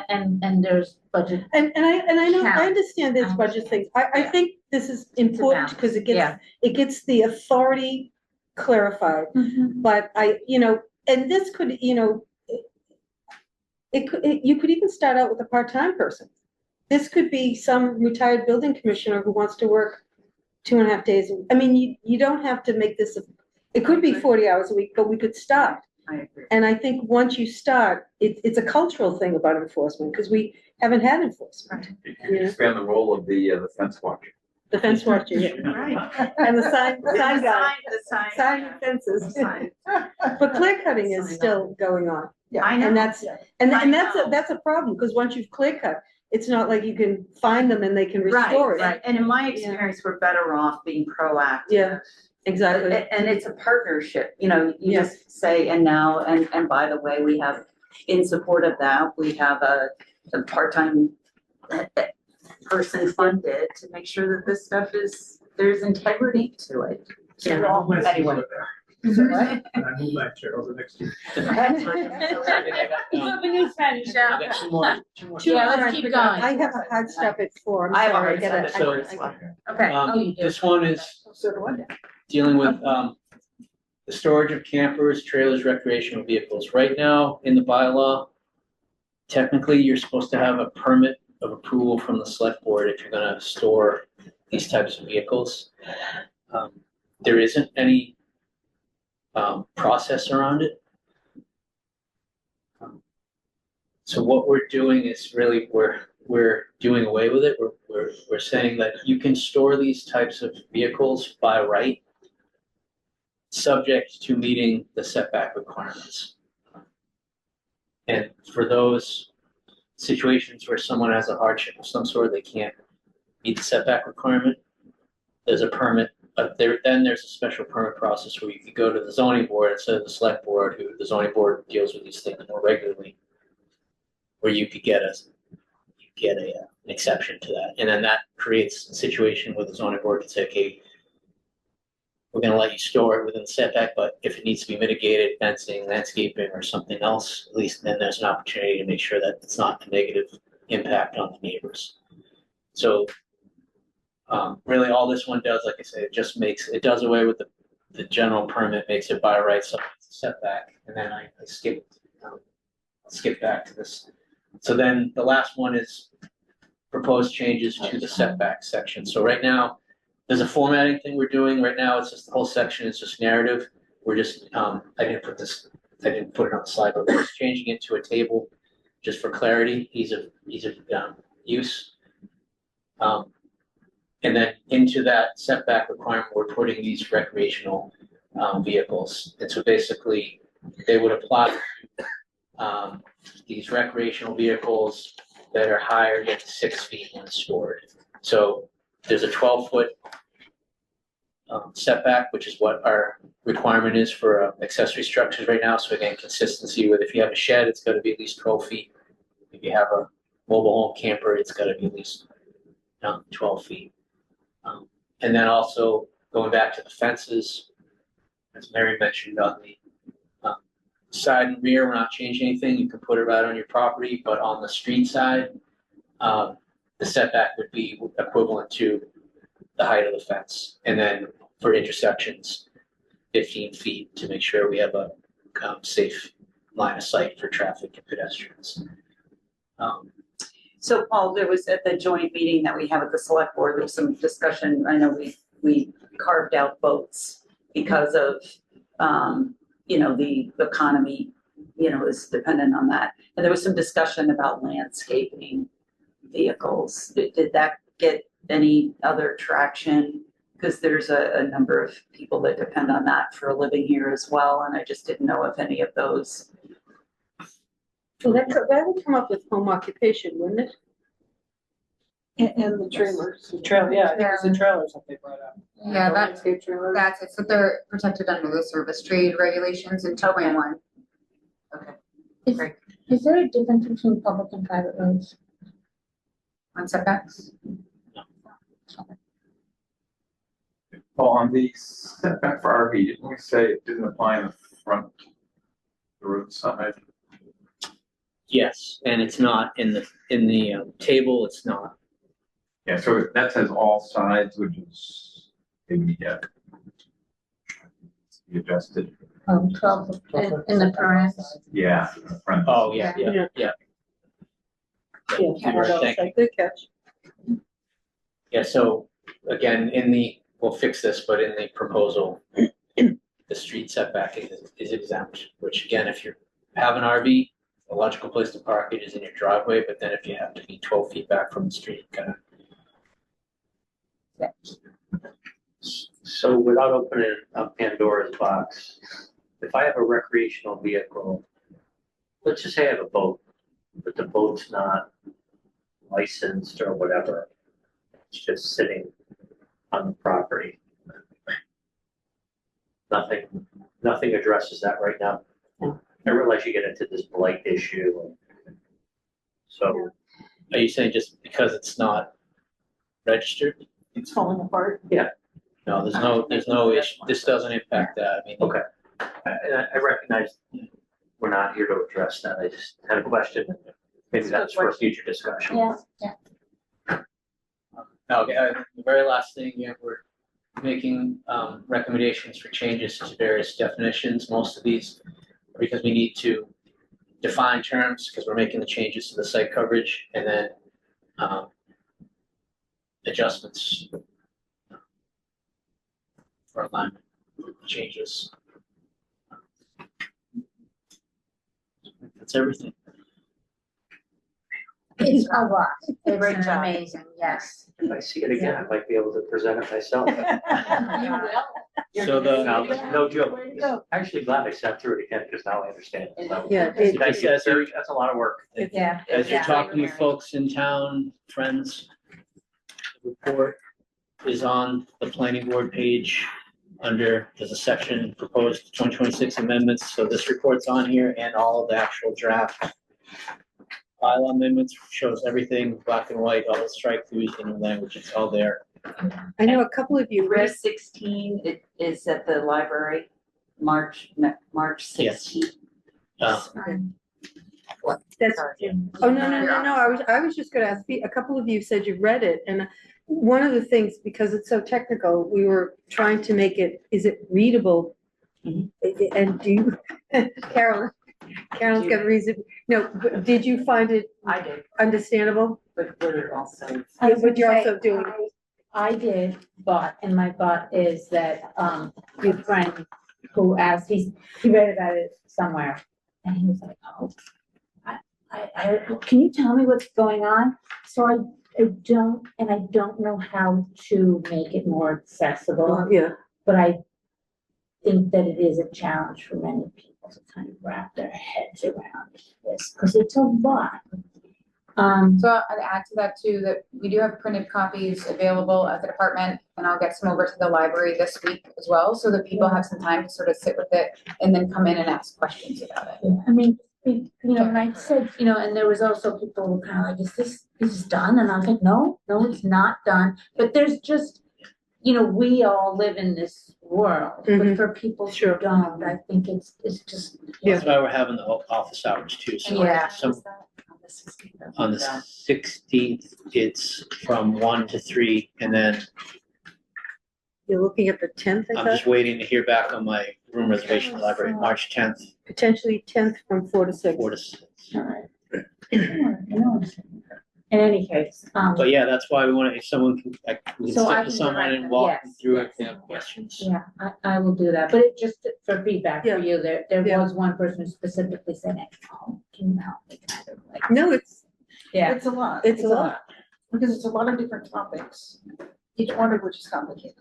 And there's budget. and I know, Yeah. I understand there's budget things. I think this is important because Yeah. it gets the authority clarified. But and this could, you could even start out with a part-time person. This could be some retired building commissioner who wants to work 2.5 days. I mean, you don't have to make this, it could be 40 hours a week, but we could start. I agree. And I think once you start, it's a cultural thing about enforcement, because we haven't had enforcement. You can expand the role of the fence watcher. The fence watcher, yeah. Right. And the sign guy, The sign fences. sign. But clear cutting is Sign still going on. I know. And that's, I and know. that's a problem, because once you've clear cut, it's not like you can find them and they can restore it. Right, and in my experience, we're better off being proactive. Yeah, exactly. And it's a partnership, you Yeah. just say, and now, and by the way, we have, in support of that, we have a part-time person funded to make sure that this stuff there's integrity to it. Yeah. Anyway. And I move my chair over next to you. I got two more. Yeah, let's keep going. I have a hard stop at 4. I'm I have a sorry, hard gotta- stop at 4 So- as well. Okay. Oh, you do. This one is So do I. dealing with, the storage of campers, trailers, recreational vehicles. Right now, in the bylaw, technically, you're supposed to have a permit of approval from the select board if you're gonna store these types of vehicles. There isn't any process around it. So what we're doing is really, we're doing away with it. We're saying that you can store these types of vehicles by right, subject to meeting the setback requirements. And for those situations where someone has a hardship of some sort, they can't meet the setback requirement, there's a permit. Then there's a special permit process where you could go to the zoning board instead of the select board, who the zoning board deals with these things more regularly, where you could get an exception to that. And then that creates a situation where the zoning board can say, okay, we're gonna let you store it within the setback, but if it needs to be mitigated, fencing, landscaping, or something else, at least then there's an opportunity to make sure that it's not a negative impact on the neighbors. So really all this one does, like I said, it does away with the general permit, makes it by right setback, and then I skip back to this. So then the last one is proposed changes to the setback section. So right now, there's a formatting thing we're doing. Right now, it's just the whole section is just narrative. We're just, I didn't put it on the slide, but we're just changing it to a table just for clarity, ease of use. And then into that setback requirement, we're putting these recreational vehicles. And so basically, they would apply to these recreational vehicles that are higher than 6 feet when stored. So there's a 12-foot setback, which is what our requirement is for accessory structures right now. So again, consistency with if you have a shed, it's got to be at least 12 feet. If you have a mobile home camper, it's got to be at least 12 feet. And then also going back to the fences, as Mary mentioned, on the side and rear, we're not changing anything. You can put it right on your property, but on the street side, the setback would be equivalent to the height of the fence. And then for intersections, 15 feet to make sure we have a safe line of sight for traffic and pedestrians. So Paul, there was at the joint meeting that we have at the select board, there was some discussion, I know we carved out boats because of, the economy, is dependent on that. And there was some discussion about landscaping vehicles. Did that get any other traction? Because there's a number of people that depend on that for a living here as well, and I just didn't know if any of those. Well, that would come up with home occupation, wouldn't it? And the trailers. The trail, yeah, I think it's the trailers that they brought up. Yeah, Landscape trailers. that's it. So they're protected under the service trade regulations in 2.1. Is there a difference between public and private roads? On setbacks. Well, on the setback for RV, didn't we say it didn't apply in the front, the roadside? Yes, and it's not in the table, it's not. Yeah, so that says all sides, which is maybe, be adjusted. 12 in the parentheses. Yeah. front. Oh, yeah, yeah, yeah. Yeah, Thank you. good catch. Yeah, so again, we'll fix this, but in the proposal, the street setback is exempt, which again, if you have an RV, a logical place to park it is in your driveway, but then if you have to be 12 feet back from the street, kind of. So without opening up Pandora's box, if I have a recreational vehicle, let's just say I have a boat, but the boat's not licensed or whatever, it's just sitting on the property. Nothing addresses that right now. I realize you get into this blight issue. So, Are you saying just because it's not registered? It's falling apart. No, there's no issue. This doesn't impact that. I mean, okay. I recognize we're not here to address that. I just had a question. Maybe that's for future discussion. Yeah. okay, the very last thing, we're making recommendations for changes to various definitions. Most of these are because we need to define terms because we're making the changes to the site coverage, and then adjustments for alignment changes. That's everything. It's a lot. Great It's job. amazing, yes. If I see it again, I might be able to present it myself. You will. So the, No joke. I'm actually glad I sat through it again because now I understand. So, Yeah, thank you. That's a lot of work. Yeah. as you're Yeah. talking with folks in town, friends, the report is on the planning board page there's a section proposed 2026 amendments. So this report's on here and all of the actual draft bylaw amendments shows everything black and white, all the strike throughs, the new language, it's all there. I know a couple of you read, 316, it is at the library, March Yes. 16th. that's, oh, no, I was just gonna ask, a couple of you said you read it, and one of the things, because it's so technical, we were trying to make it, is it readable? And do you, Carolyn's got a reason, no, but did you find it I did, understandable? but we're also. I was But you're gonna say, also doing, I did, and my thought is that, your friend who asked, he read about it somewhere, and he was like, oh, I, can you tell me what's going on? So I don't know how to make it more accessible, yeah, but I think that it is a challenge for many people to kind of wrap their heads around this, because it's a lot. So I'd add to that too, that we do have printed copies available at the department, and I'll get some over to the library this week as well, so that people have some time to sort of sit with it and then come in and ask questions about it. I mean, and I said, and there was also people who kind of like, is this done? And I was like, no, it's not done. But there's just, we all live in this world, but for people who don't, I think it's just. That's why we're having the office hours too. So Yeah. on the 16th, it's from 1 to 3, and then you're looking at the 10th, I I'm thought, just waiting to hear back on my room reservation in the library, March 10th, potentially 10th from 4 to 6. 4 to 6. All right. In any case, But yeah, that's why we want to, if someone can, we can So I stick can with someone direct and them, walk them yes, through yes, it if they have questions. yeah, I will do that, but it just for feedback for Yeah. you, there Yeah. was one person who specifically said, oh, can you help me kind of like. No, it's It's a lot. It's a lot. Because it's a lot of different topics, each one of which is complicated,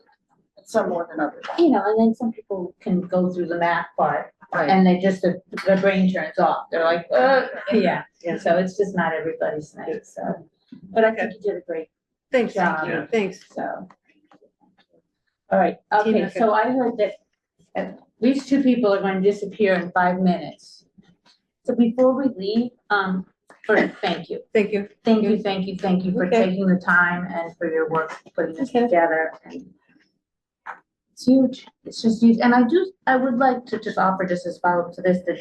some more than others. And then some people can go through the math part Right. and they just, their brain turns off. They're like, yeah. Yeah. So it's just not everybody's thing, so. But I think you did a great Thanks, job. Yeah. thanks. So. All right, okay, so I heard that at least 2 people are going to disappear in 5 minutes. So before we leave, first, thank you. Thank you. Thank you for Okay. taking the time and for your work putting this Okay. together. And It's huge. It's just huge. And I would like to just offer just as follow-up to this, that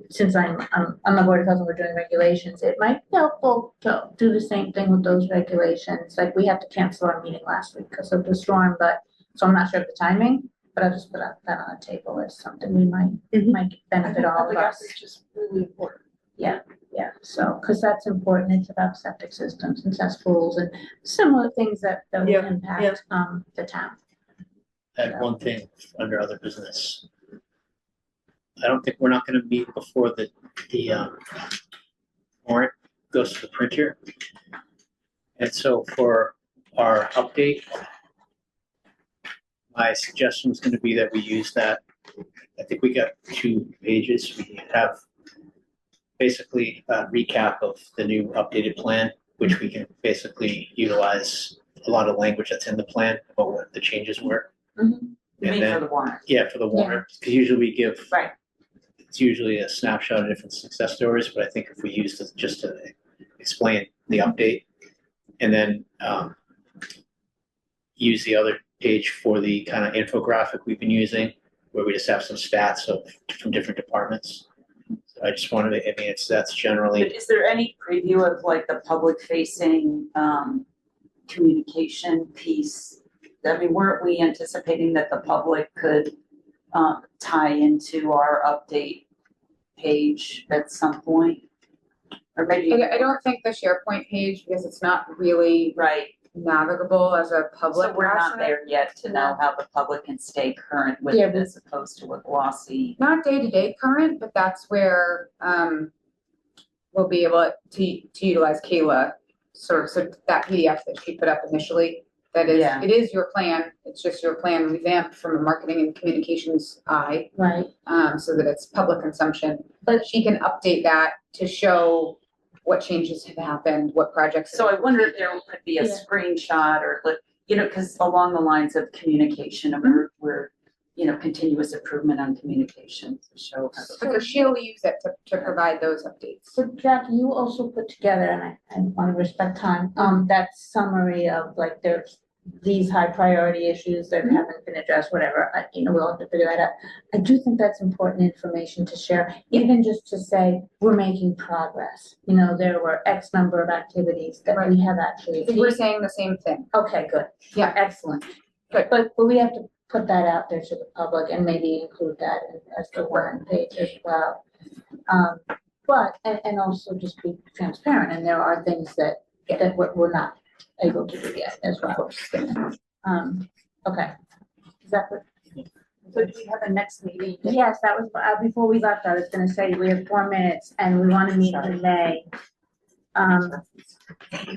since I'm on the Board of Health and we're doing regulations, it might be helpful to do the same thing with those regulations. Like we had to cancel our meeting last week because of the storm, so I'm not sure of the timing, but I'll just put that on the table as something we might benefit all of us. Which is really important. Yeah, so, because that's important. It's about septic systems and cesspools and similar things that will Yeah, impact the town. Add one thing under other business. I don't think, we're not gonna meet before the warrant goes to the printer. And so for our update, my suggestion is gonna be that we use that. I think we got 2 pages. We have basically a recap of the new updated plan, which we can basically utilize a lot of language that's in the plan about what the changes were. You And mean for then, the warrant? yeah, for the warrant, because usually we give. Right. It's usually a snapshot of different success stories, but I think if we use this just to explain the update and then use the other page for the kind of infographic we've been using, where we just have some stats from different departments. So I just wanted to, that's But generally, is there any preview of like the public facing communication piece? I mean, weren't we anticipating that the public could tie into our update page at some point? Or maybe. I don't think the SharePoint page, because it's not really Right, navigable as a public so we're not asset. there yet to know how the public can stay current with Yeah, it as opposed to a glossy. Not day-to-day current, but that's where we'll be able to utilize Kayla, sort of, so that PDF that she put up initially. That is, Yeah. it is your plan, it's just your plan revamped from a marketing and communications eye, Right. so that it's public consumption. But she can update that to show what changes have happened, what projects. So I wonder if there could be a Yeah. screenshot or like, because along the lines of communication, and we're, continuous improvement on communication to show. So she'll use it to provide those updates. So Jack, you also put together, and I want to respect time, that summary of like there's these high priority issues that haven't been addressed, whatever, we'll have to figure that out. I do think that's important information to share, even just to say, we're making progress. There were X number of activities that we have actually. I think we're saying the same thing. Okay, good. Yeah. Excellent. Good. But we have to put that out there to the public and maybe include that as the warrant page as well. And also just be transparent, and there are things that we're not able to do yet as well. Okay. Is that what? So do we have a next meeting? Yes, that was, before we left, I was gonna say, we have 4 minutes and we want to meet in May.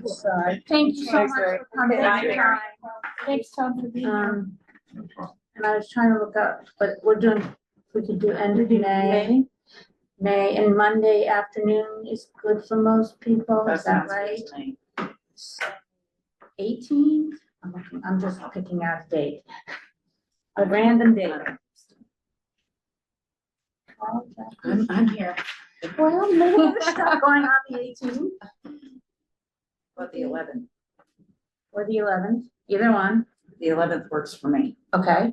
Sorry. Thank you so much for coming. Thanks, Mary. Thanks, Tom, for being here. And I was trying to look up, but we could do end of May. May, and Monday afternoon is good for most people, is that right? 18th? I'm just picking out a date. A random date. I'm here. Well, maybe there's stuff going on the 18th But the 11th. or the 11th, either one. The 11th works for me. Okay,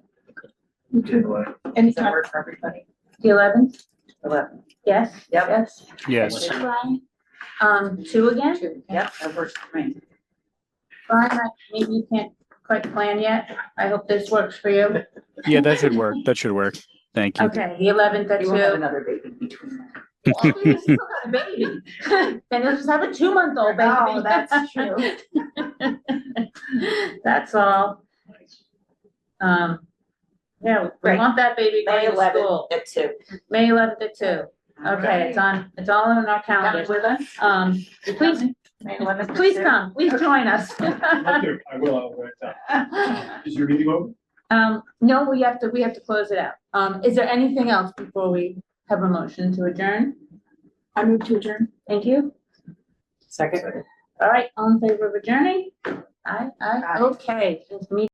Does that work for everybody? the 11th, 11th. yes? Yep. Yes. Yes. Right. 2 again? Yep, that works for me. Brian, maybe you can't quite plan yet. I hope this works for you. Yeah, that should work. That should work. Thank you. Okay, the 11th at You won't have 2. another baby between that. Well, you still got a baby. Then you'll just have a 2-month-old baby. Oh, that's true. That's all. Yeah, we Great. want that baby May going to 11th school. at 2. May 11th at 2. Okay, it's all in our Coming calendars. with us? Please, May 11th at please 2? come, please join us. I will, I'll write it down. Is your meeting over? No, we have to close it out. Is there anything else before we have a motion to adjourn? I move to adjourn. Thank you. Second. All right, all in favor of adjourning? Aye. Aye. Okay, this meeting